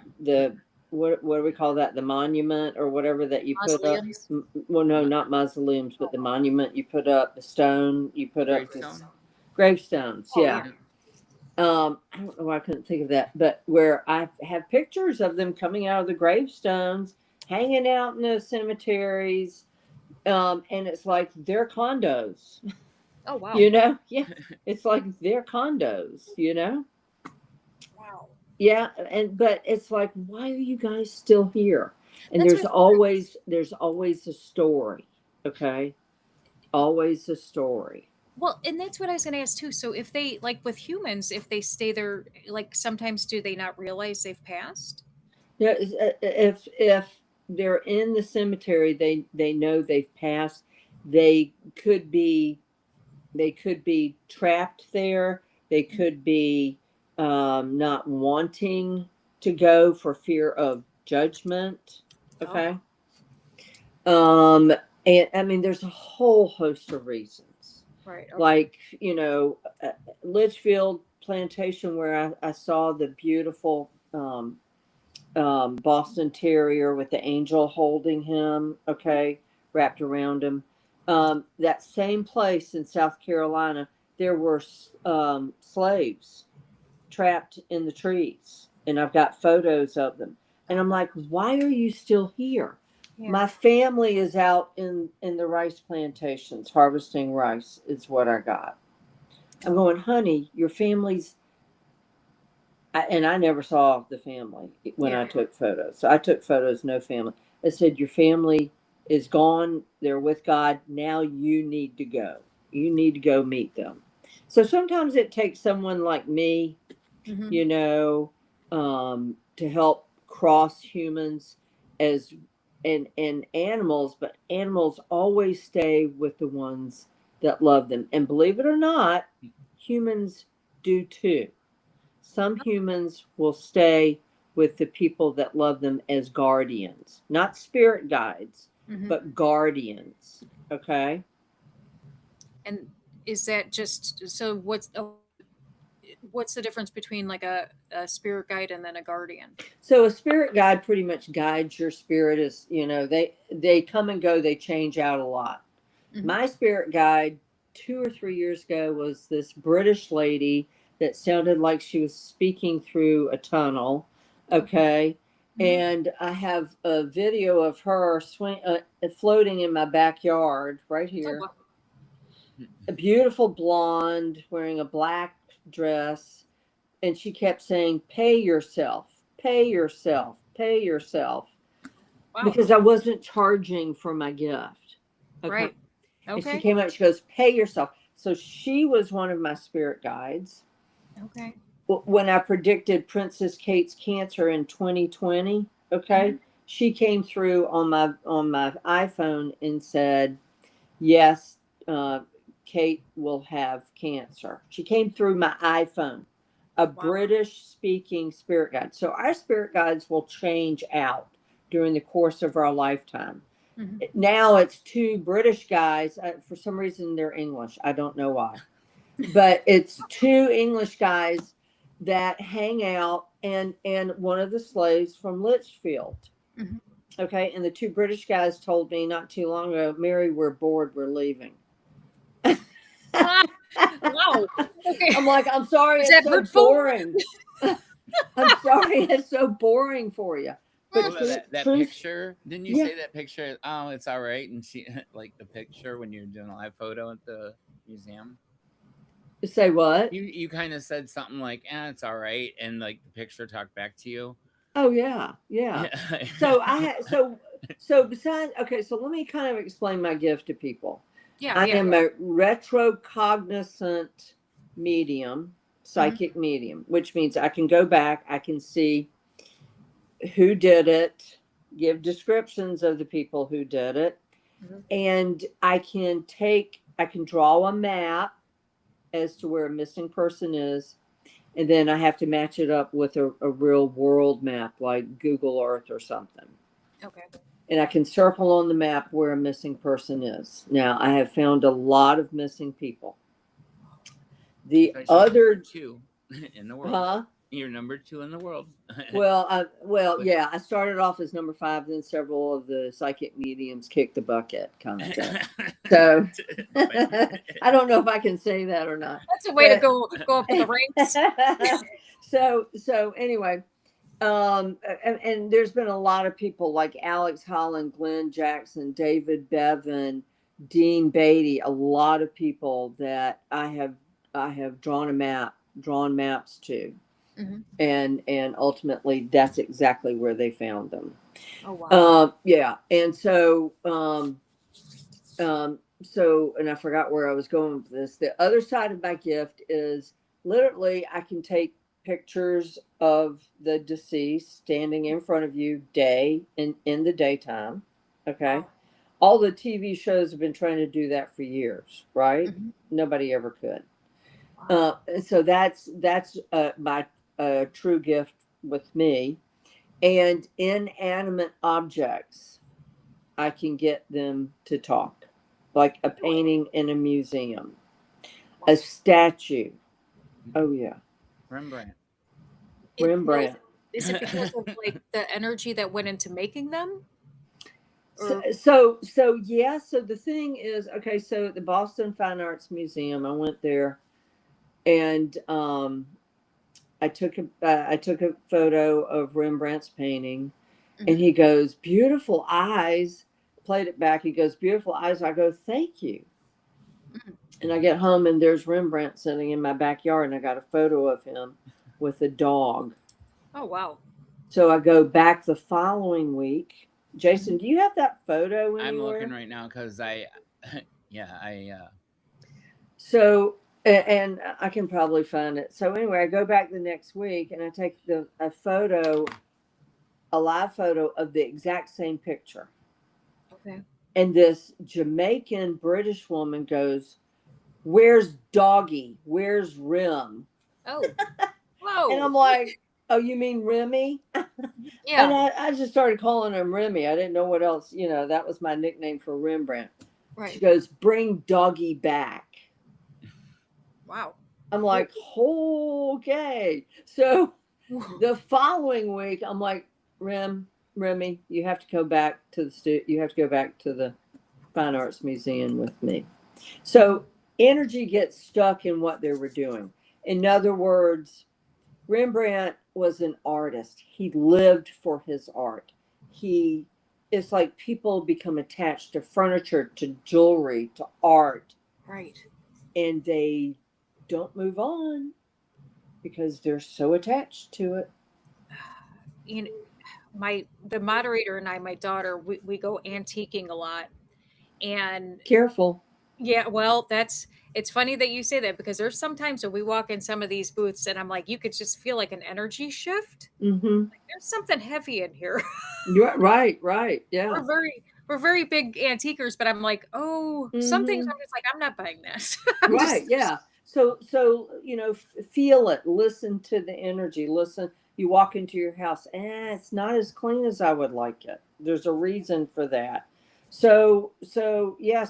bound. what do we call that? The monument or whatever that you put up. Mausoleums? Well, no, not mausoleums, but the monument you put up, the stone you put up. Gravestone? Gravestones. Oh, Yeah. I don't know why I couldn't think of that, but where I have pictures of them coming out of the gravestones, hanging out in the cemeteries, and it's like their condos, Oh, wow. you know? Yeah, it's like their condos, you know? Wow. Yeah, but it's like, why are you guys still here? And That's there's always a story, okay? Always a story. Well, and that's what I was going to ask too. So if they, like with humans, if they stay there, like sometimes do they not realize they've passed? Yeah, if they're in the cemetery, they know they've passed. They could be trapped there. They could be not wanting to go for fear of judgment. Okay. And I mean, there's a whole host of reasons. Right. Okay. Like, you know, Litchfield Plantation, where I saw the beautiful Boston Terrier with the angel holding him, okay, wrapped around him. That same place in South Carolina, there were slaves trapped in the trees, and I've got photos of them. And I'm like, why are you still here? Yeah. My family is out in the rice plantations harvesting rice is what I got. I'm going, honey, your family's, and I never saw the family when I took photos. So I took photos, no family. I said, your family is gone. They're with God. Now you need to go. You need to go meet them. So sometimes it takes someone like me, you know, to help cross humans as and animals, but animals always stay with the ones that love them. And believe it or not, humans do too. Some humans will stay with the people that love them as guardians, not spirit guides, but guardians. Okay. And is that just so? What's the difference between like a spirit guide and then a guardian? So a spirit guide pretty much guides your spirit. As you know, they come and go. They change out a lot. My spirit guide 2 or 3 years ago was this British lady that sounded like she was speaking through a tunnel. Okay. And I have a video of her floating in my backyard right here. A beautiful blonde wearing a black dress. And she kept saying, pay yourself, pay yourself, pay yourself. Wow. Because I wasn't charging for my gift. Okay. Right. Okay. And she came out, she goes, pay yourself. So she was one of my spirit guides. Okay. When I predicted Princess Kate's cancer in 2020, okay, she came through on my iPhone and said, yes, Kate will have cancer. She came through my iPhone, a British speaking spirit guide. So our spirit guides will change out during the course of our lifetime. Now it's 2 British guys. For some reason, they're English. I don't know why. But it's 2 English guys that hang out and one of the slaves from Litchfield. Okay. And the 2 British guys told me not too long ago, Mary, we're bored. We're leaving. Wow. Okay. I'm like, I'm sorry. Is it's that so hurtful? Boring. I'm sorry. It's so boring for you. But that picture, didn't you say that picture? Oh, it's all right. And she like the picture when you're doing a live photo at the museum. Say what? You kind of said something like, it's all right. And like the picture talked back to you. Oh yeah. So so besides, okay, so let me kind of explain my gift to people. I am a retrocognizant medium, psychic medium, which means I can go back, I can see who did it, give descriptions of the people who did it, and I can draw a map as to where a missing person is, and then I have to match it up with a real world map like Google Earth or something. Okay. And I can circle on the map where a missing person is. Now, I have found a lot of missing people. The other 2. in the world. Huh? You're number 2 in the world. Well, yeah. I started off as number 5, then several of the psychic mediums kicked the bucket, kind of thing. So I don't know if I can say that or not. That's a way to But- go up the ranks. so anyway, and there's been a lot of people like Alex Holland, Glenn Jackson, David Bevan, Dean Beatty, a lot of people that I have drawn maps to. Mhm. And ultimately that's exactly where they found them. Oh wow. Yeah. And so and I forgot where I was going with this. The other side of my gift is literally I can take pictures of the deceased standing in front of you in the daytime. Okay. Wow. All the TV shows have been trying to do that for years, right? Mhm. Nobody ever could. Wow. So that's my true gift with me. And inanimate objects, I can get them to talk, like a painting in a museum, a statue. Oh yeah, Rembrandt. Rembrandt. Is it because of like the energy that went into making them? So yeah. So the thing is, okay. So at the Boston Fine Arts Museum, I went there, and I took a photo of Rembrandt's painting, and he goes, "Beautiful eyes." Played it back. He goes, "Beautiful eyes." I go, "Thank you." And I get home, and there's Rembrandt sitting in my backyard, and I got a photo of him with a dog. Oh wow. So I go back the following week. Jason, do you have that photo anywhere? I'm looking right now because So, and I can probably find it. So anyway, I go back the next week and I take a live photo of the exact same picture. Okay. And this Jamaican British woman goes, "Where's Doggy? Where's Rim?" Oh. Whoa. And I'm like, "Oh, you mean Remy?" Yeah. And I just started calling him Remy. I didn't know what else, that was my nickname for Rembrandt. Right. She goes, "Bring Doggy back." Wow. I'm like, okay. So the following week, I'm like, Remy, you have to go back to you have to go back to the Fine Arts Museum with me. So energy gets stuck in what they were doing. In other words, Rembrandt was an artist. He lived for his art. It's like people become attached to furniture, to jewelry, to art, Right. and they don't move on because they're so attached to it. The moderator and I, my daughter, we go antiquing a lot. And Careful. yeah, well, it's funny that you say that because there's sometimes when we walk in some of these booths and I'm like, you could just feel like an energy shift. Mm-hmm. Like, there's something heavy in here. You're right. Yeah. We're very big antiquers, but I'm like, some things I'm just like, I'm not buying this. Right. Yeah. So feel it. Listen to the energy. Listen. You walk into your house, it's not as clean as I would like it. There's a reason for that. So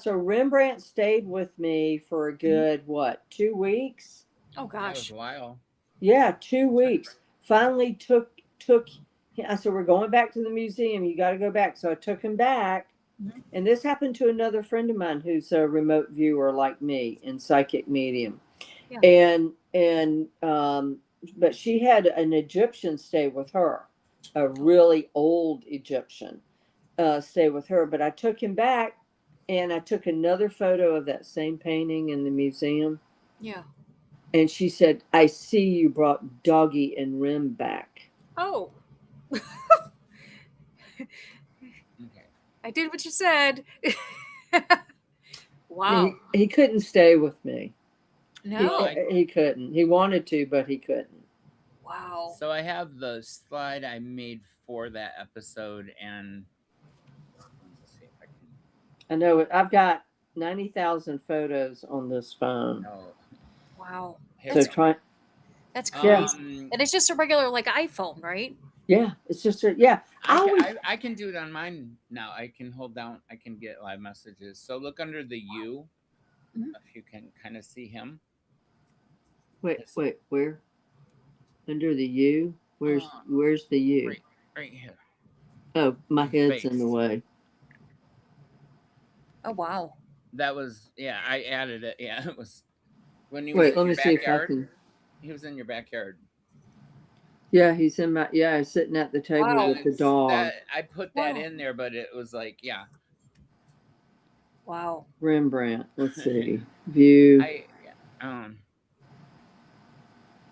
Rembrandt stayed with me for a good 2 weeks? Oh that was gosh. a while. Yeah, 2 weeks. Finally took. I said, "We're going back to the museum. You got to go back." So I took him back. Mhm. And this happened to another friend of mine who's a remote viewer like me in psychic medium. Yeah. And but she had an Egyptian stay with her, a really old Egyptian stay with her. But I took him back and I took another photo of that same painting in the museum. Yeah. And she said, "I see you brought Doggy and Rim back." Oh, Okay. I did what you said. Wow. He couldn't stay with me. No. He couldn't. He wanted to, but he couldn't. Wow. So I have the slide I made for that episode, and let's see if I can. I know it. I've got 90,000 photos on this phone. Oh, Wow. So try. That's Yeah. crazy. And it's just a regular like iPhone, right? Yeah, it's just yeah. I can do it on mine now. I can hold down. I can get live messages. So look under the U, Mhm. if you can kind of see him. Wait, where? Under the U? Where's Uh, where's the U? right here. Oh, my His head's in the face. way. Oh wow. That was yeah. I added it. Yeah, it was when he was Wait, in let me your see if I backyard. can. He was in your backyard. Yeah, he's in my. Yeah, he's sitting at the table Wow. with the dog. That I put that Wow. in there, but it was like yeah. Wow. Rembrandt. Let's see. View. I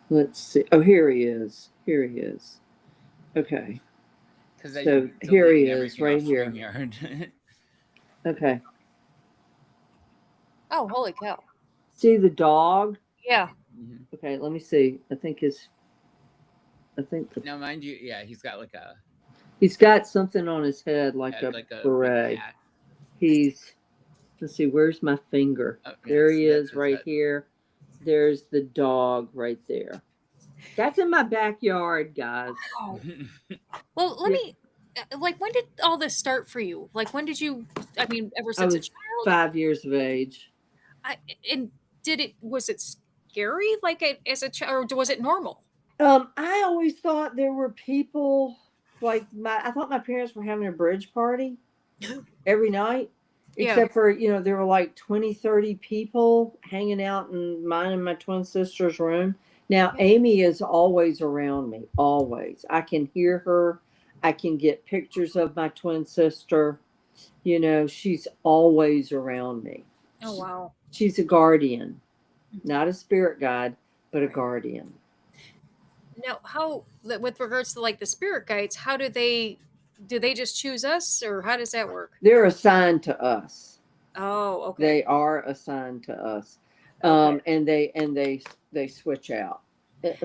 Let's see. Oh, here he is. Here he is. Okay. because I So here he deleting is, everything right off here. StreamYard. Okay. Oh, holy cow. See the dog? Yeah. Mhm. Okay, let me see. I think Now, mind you, yeah, he's got like a he's got something on his head like a big beret. hat. Let's see, where's my finger? Oh, yeah, There he see, that's is his right head. here. There's the dog right there. That's in my backyard, guys. Wow. Well, let Yeah. me. Like, when did all this start for you? Like, when did you? I mean, ever I since a was child. 5 years of age. And was it scary? Like, as a child, or was it normal? I always thought there were people like I thought my parents were having a bridge party every night. Yeah. Except for, there were like 20, 30 people hanging out in mine and my twin sister's room. Now, Yeah. Amy is always around me, always. I can hear her. I can get pictures of my twin sister. She's always around me. Oh wow. She's a guardian, not a spirit guide, but a Right. guardian. Now, how with regards to like the spirit guides, how do they just choose us, or how does that work? They're assigned to us. Oh, okay. They are assigned to us. Okay. And they switch out.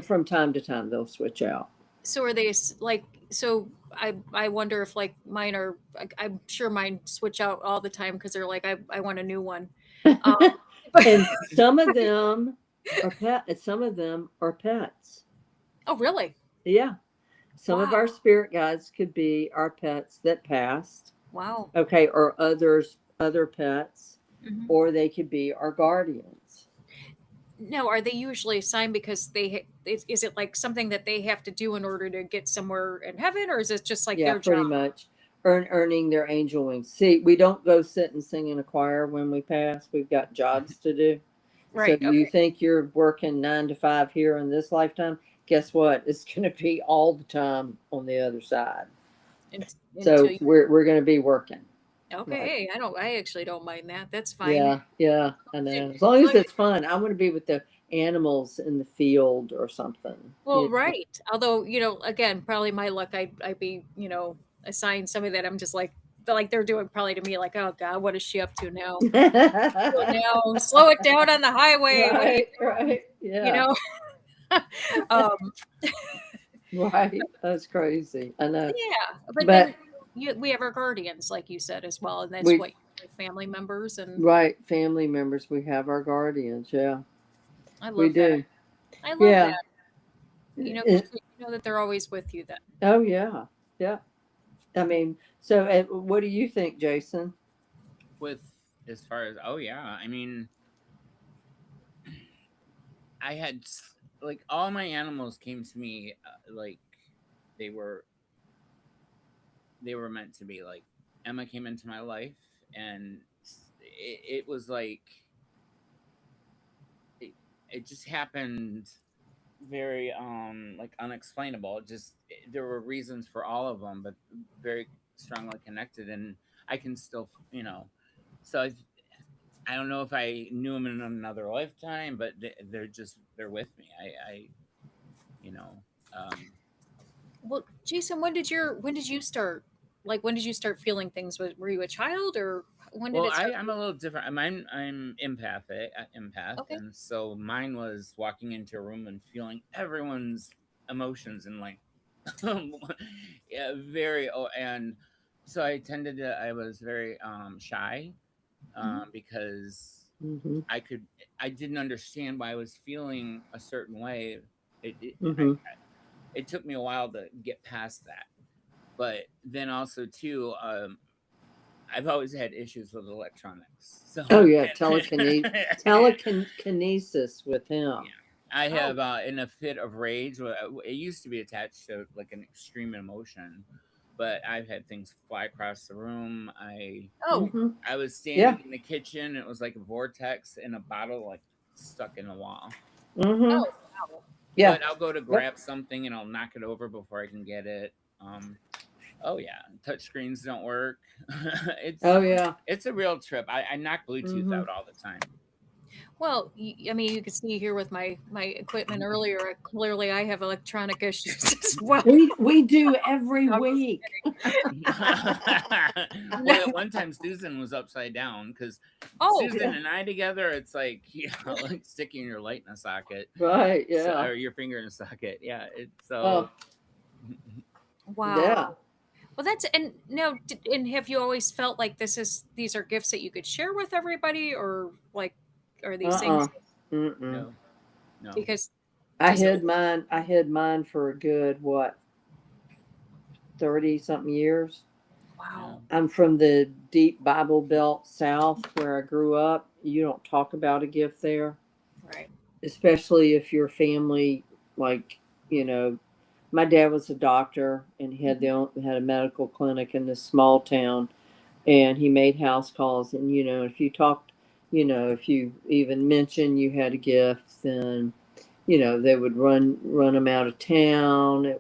From time to time they'll switch out. So are they like? So I wonder if like mine are. I'm sure mine switch out all the time because they're like I want a new one. And some of them are some of them are pets. Oh, really? Yeah. Some of Wow. our spirit guides could be our pets that passed. Wow. Okay, or other pets, Mhm. or they could be our guardians. Now, are they usually assigned because is it like something that they have to do in order to get somewhere in heaven, or is it just like Yeah, their pretty job? much. Earning their angel wings. See, we don't go sit and sing in a choir when we pass. We've got jobs to do. Right. So you Okay. think you're working 9 to 5 here in this lifetime? Guess what? It's going to be all the time on the other side. So Until you, we're going to be working. okay. Right. Hey, I actually don't mind that. That's fine. Yeah, I know. As long as it's fun. I want to be with the animals in the field or something. Well, right. Although, again, probably my luck, I'd be, assigned somebody that I'm just like they're doing probably to me like, oh God, what is she up to now? Now slow it down on the highway. What are you Right. Yeah. um, Right. That's crazy. I know. yeah, but But then we have our guardians, like you said, as well, and that's we what family members and right, family members. We have our guardians. Yeah, I we love that. do. I love Yeah. that. 'Cause you know that they're always with you then. Oh yeah. Yeah. I mean, so what do you think, Jason? With as far as I mean, I had like all my animals came to me like they were meant to be. Like Emma came into my life, and it was like it just happened very like unexplainable. There were reasons for all of them, but very strongly connected, and I can still so I don't know if I knew them in another lifetime, but they're with me. I you know Well, Jason, when did you start? Like, when did you start feeling things? Were you a child, or when did well it start? I'm a little different. I'm empath, Okay. and so mine was walking into a room and feeling everyone's emotions and like yeah, very and so I was very shy because Mm-hmm. I didn't understand why I was feeling a certain way. Mm-hmm. It took me a while to get past that, but then also too, I've always had issues with electronics. So Oh yeah, telekinesis with him. Yeah. I have in a fit of rage. It used to be attached to like an extreme emotion, but I've had things fly across the room. Oh, Mhm. I was Yeah. standing in the kitchen. It was like a vortex in a bottle, like stuck in the wall. Mhm. oh, wow. Yeah. But I'll go to Yep. grab something and I'll knock it over before I can get it. Oh yeah, touch screens don't work. it's Oh yeah. it's a real trip. I knock Bluetooth Mhm. out all the time. Well, I mean, you can see here with my equipment earlier. Clearly, I have electronic issues as well. We do every I'm just week. Well, at one time Susan was upside down because Oh, Susan Yeah. and I together, it's like like sticking your light in a socket, Right. so, Yeah. or your finger in a socket. Yeah, it's so. Oh wow. yeah. Well, that's and now, and have you always felt like these are gifts that you could share with everybody, or like, are these things Mm-mm. No, no. because I does it? hid mine. I hid mine for a good what 30 something years. Yeah. Wow. I'm from the deep Bible Belt South where I grew up. You don't talk about a gift there, Right. especially if your family, like, you know, my dad was a doctor and he had had a medical clinic in this small town, and he made house calls. And if you talked, if you even mentioned you had a gift, then they would run them out of town.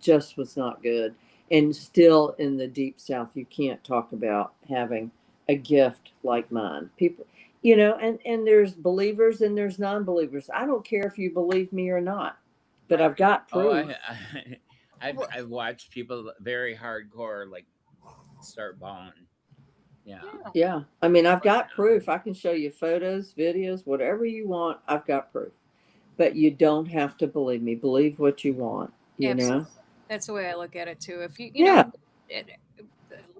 Just was not good. And still in the deep South, you can't talk about having a gift like mine. People, and there's believers and there's non-believers. I don't care if you believe me or not, but Right. I've got Oh, proof. I've watched people very hardcore like start bawling. Yeah. Yeah. Yeah, I mean, I've got proof. I can show you photos, videos, whatever you want. I've got proof. But you don't have to believe me. Believe what you want, you Absolutely. know? That's the way I look at it too. If Yeah, it,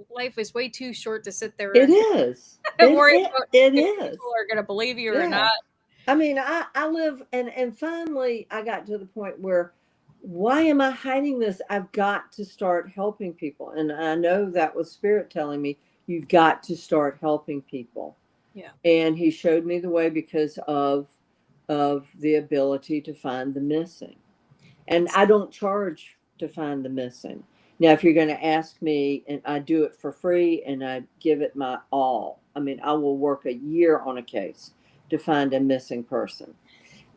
life is way too short to sit there it and is. worry about It if is. people are going to believe you or not. Yeah. I mean, I live, and finally I got to the point where, why am I hiding this? I've got to start helping people. And I know that was Spirit telling me, you've got to start helping people. Yeah. And he showed me the way because of the ability to find the missing. And I don't charge to find the missing. Now, if you're going to ask me, and I do it for free and I give it my all, I mean, I will work a year on a case to find a missing person.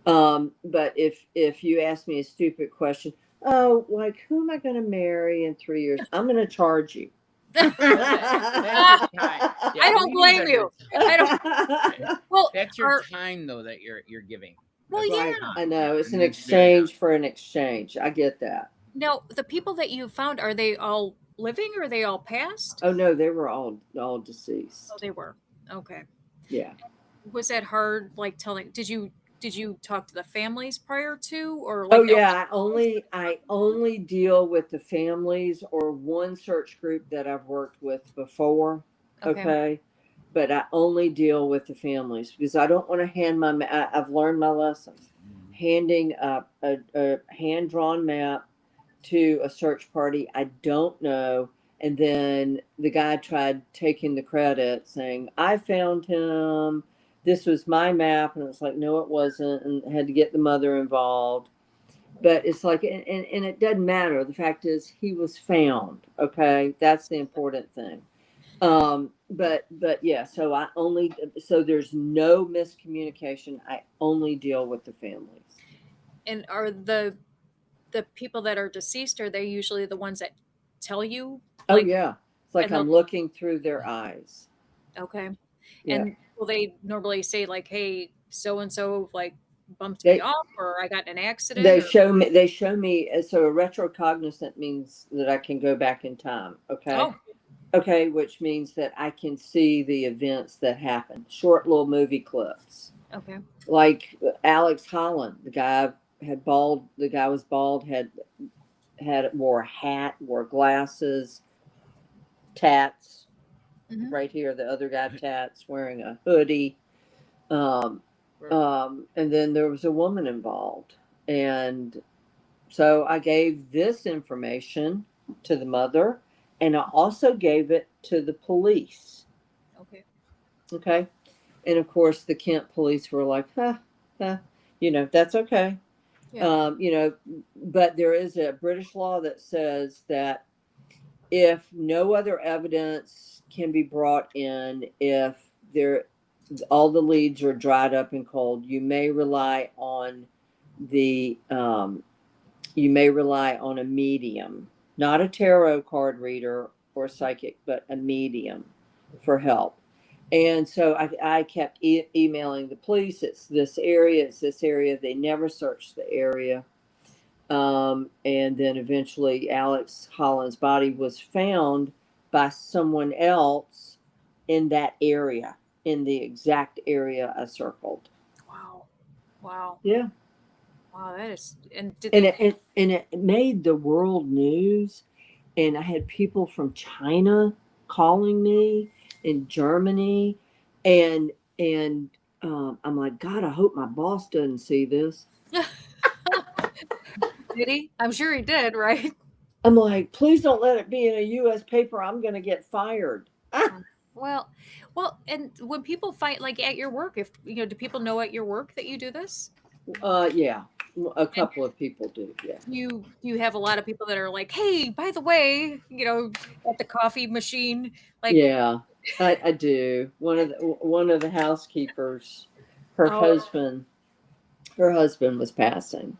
But if you ask me a stupid question, oh, like who am I going to marry in 3 years? I'm going to charge you. That's your time. Yeah, I don't readings blame are you. your I don't. time. Well, That's your time though that you're giving. well, That's your yeah. Right, I time. Yeah, know it's and an it's very valuable. exchange for an exchange. I get that. Now, the people that you found, are they all living or are they all passed? Oh no, they were all Oh, deceased. they were. Okay. Yeah. Was that hard? Like telling? Did you talk to the families prior to, or Oh like? yeah, I only deal with the families or one search group that I've worked with before. Okay. Okay. But I only deal with the families because I don't want to I've learned my lessons. Handing a hand drawn map to a search party I don't know, and then the guy tried taking the credit, saying I found him. This was my map, and it's like no, it wasn't, and had to get the mother involved. But it's like, and it doesn't matter. The fact is, he was found. Okay, that's the important thing. But yeah, so there's no miscommunication. I only deal with the families. And are the people that are deceased, are they usually the ones that tell you? Oh Like, yeah, it's like and I'm looking through their eyes. okay. Yeah, And will they normally say like, "Hey, so and so like bumped me they off, or I got in an accident," they or show me they show me. So a retrocognizant means that I can go back in time. Okay, oh, okay, which means that I can see the events that happened. Short little movie clips. okay, Like Alex Holland, the guy was bald, wore a hat, wore glasses, tats. Mhm. Right here, the other guy tats, wearing a hoodie. Um, and then there was a woman involved. And so I gave this information to the mother, and I also gave it to the police. okay, Okay. And of course, the Kent police were like, huh, huh. That's okay. Yeah. But there is a British law that says that if no other evidence can be brought in, if there all the leads are dried up and cold, you may rely on the a medium, not a tarot card reader or psychic, but a medium for help. And so I kept emailing the police. It's this area. It's this area. They never searched the area. And then eventually Alex Holland's body was found by someone else in that area, in the exact area I circled. Wow. Wow. Yeah. Wow. That is, and it made the world news. And I had people from China calling me, in Germany, and I'm like, God, I hope my boss doesn't see this. did he? I'm sure he did, right? I'm like, please don't let it be in a U.S. paper. I'm going to get fired. Well, and when people fight, like at your work, if do people know at your work that you do this? Yeah, a couple of people do. Yeah. You have a lot of people that are like, hey, by the way, at the coffee machine, like, Yeah, I do. One of the housekeepers, her Oh. husband was passing,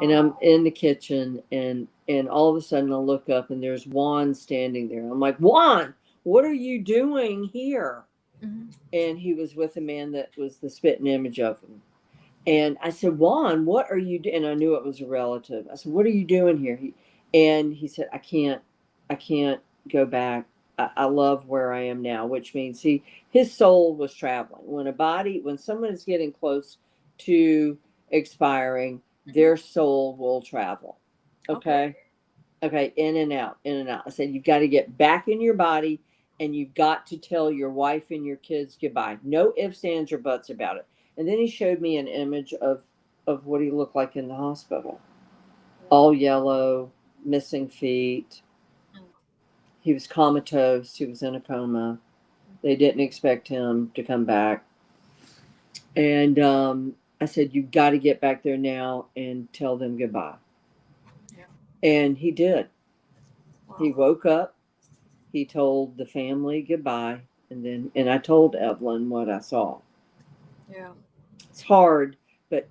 and I'm in the kitchen, and all of a sudden I look up and there's Juan standing there. I'm like, Juan, what are you doing here? Mhm. And he was with a man that was the spitting image of him. And I said, Juan, what are you doing? And I knew it was a relative. I said, what are you doing here? He said, I can't go back. I love where I am now, which means his soul was traveling. When someone is getting close to expiring, their soul will travel. Okay. In and out, in and out. I said, you've got to get back in your body, and you've got to tell your wife and your kids goodbye. No ifs, ands, or buts about it. And then he showed me an image of what he looked like in the hospital. All yellow, missing feet. He was comatose. He was in a coma. They didn't expect him to come back. And I said, you've got to get back there now and tell them goodbye. Yeah. And he did. Wow. He woke up. He told the family goodbye. And I told Evelyn what I saw. Yeah. It's hard, but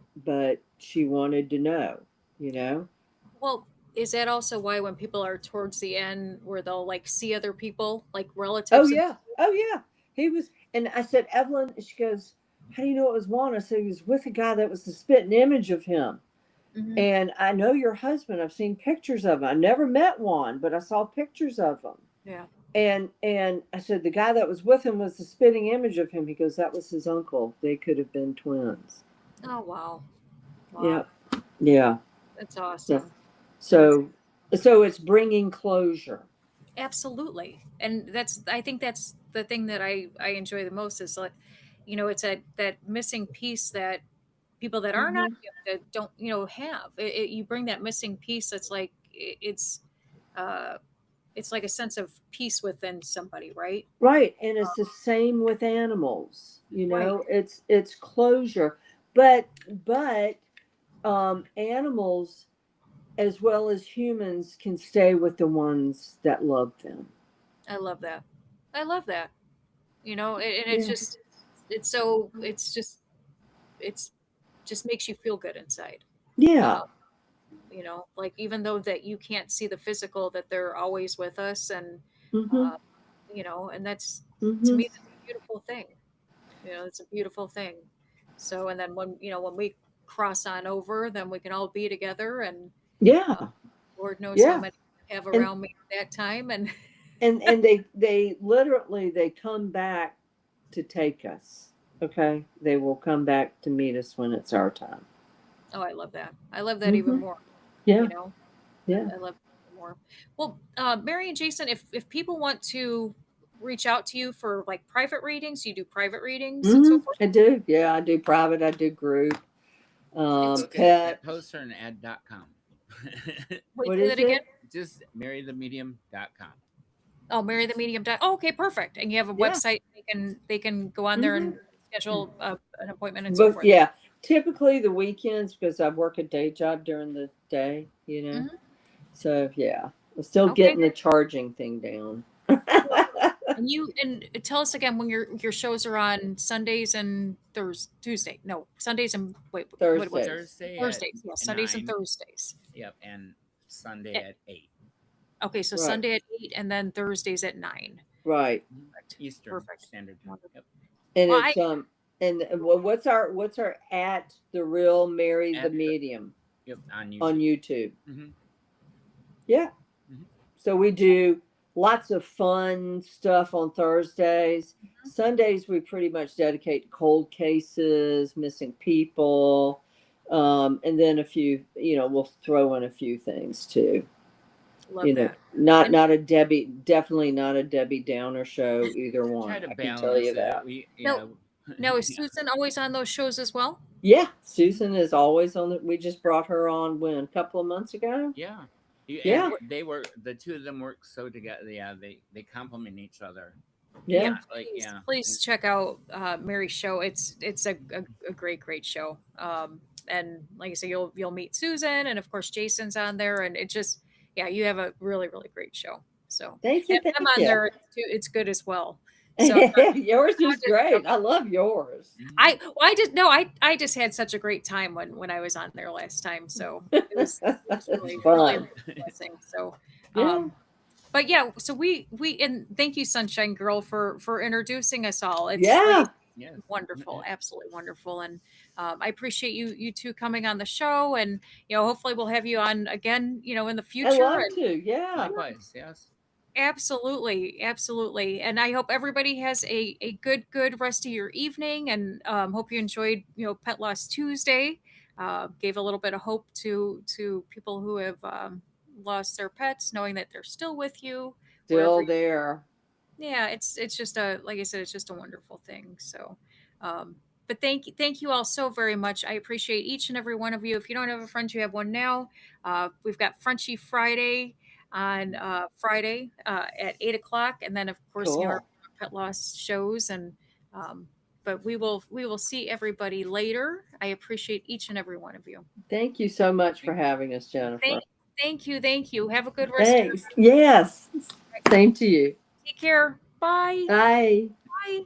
she wanted to know, Well, is that also why when people are towards the end where they'll like see other people, like relatives? Oh yeah. He was, and I said, Evelyn, she goes, how do you know it was Juan? I said, he was with a guy that was the spitting image of him. Mhm. And I know your husband. I've seen pictures of him. I never met Juan, but I saw pictures of him. Yeah. And I said, the guy that was with him was the spitting image of him. He goes, that was his uncle. They could have been twins. Oh, wow. Yeah. That's awesome. So it's bringing closure. Absolutely. And I think that's the thing that I enjoy the most is like, it's that missing piece that people that are not gifted don't, have. You bring that missing piece that's like, it's like a sense of peace within somebody, right? Right. And it's the same with animals, Right. it's closure. But animals as well as humans can stay with the ones that love them. I love that. And it's just, it's just makes you feel good inside. Yeah. Like even though that you can't see the physical, that they're always with us, and Mhm. and that's to Mhm. me, that's a beautiful thing. It's a beautiful thing. So, and then when we cross on over, then we can all be together, and Yeah. Lord knows how Yeah. many I have And around me at that time, and they literally they come back to take us. Okay? They will come back to meet us when it's our time. oh, I love that. I love that even more. Yeah. I love it more. Well, Mary and Jason, if people want to reach out to you for like private readings, you do private readings and so forth. I do. Yeah, I do private. I do group. Pet. Posterinad.com. Wait, What say is that again. it? Just marrythemedium.com. Oh, Marry the Medium. Oh, okay, perfect. And you have a Yeah. website they can go on there and schedule an appointment and so But forth. yeah, typically the weekends because I work a day job during the day, you know. Mhm. So yeah, I'm still Okay. getting the charging thing down. And tell us again when your shows are on Sundays and Tuesday. No, Sundays and wait, what was it? Thursdays. Thursdays. Yeah, at Sundays and 9. Thursdays. Yep, and Sunday Eh, at 8. Okay, so Right. Sunday at 8 and then Thursdays at 9. Right. Perfect. Eastern Perfect. Standard Time. Wonderful. Yep. And Well, it's what's our at the real Mary the At the- Medium Yep, on YouTube. on YouTube. Mhm. Yeah. Mhm. So we do lots of fun stuff on Thursdays. Sundays we pretty much dedicate to cold cases, missing people, and then a few. We'll throw in a few things too. love that. Definitely not a Debbie Downer show. Either one. Try to I can balance tell you it. that. Now is Susan always on those shows as well? Yeah, Susan is always on. We just brought her on a couple of months ago. Yeah. Yeah. And the two of them work so together. Yeah, they complement each other. Yeah. Please check out Mary's show. It's a great show. And like I said, you'll meet Susan, and of course Jason's on there, and it just you have a really great show. So Thank you. and I'm on there too. It's good as well. So Yours is great. I love yours. I just had such a great time when I was on there last time. So it was really, really a blessing. So Yeah. but yeah, so we and thank you, Sunshine Girl, for introducing us all. It's Yeah. Yes. wonderful, absolutely wonderful, and I appreciate you two coming on the show, and hopefully we'll have you on again, in the future. I love and- to. Yeah. Likewise, yes. Absolutely, absolutely, and I hope everybody has a good rest of your evening, and hope you enjoyed Pet Loss Tuesday. Gave a little bit of hope to people who have lost their pets, knowing that they're still with you. wherever Still you- there. Yeah, it's just like I said, it's just a wonderful thing. So, but thank you all so very much. I appreciate each and every one of you. If you don't have a friend, you have one now. We've got Frenchy Friday on Friday at 8 o'clock, and then of course Cool. our Pet Loss shows. And but we will see everybody later. I appreciate each and every one of you. Thank you so much for having us, Jennifer. Thank you. Have a good rest. Of your Thanks. Yes. Same to you. Take care. Bye. Bye. Bye.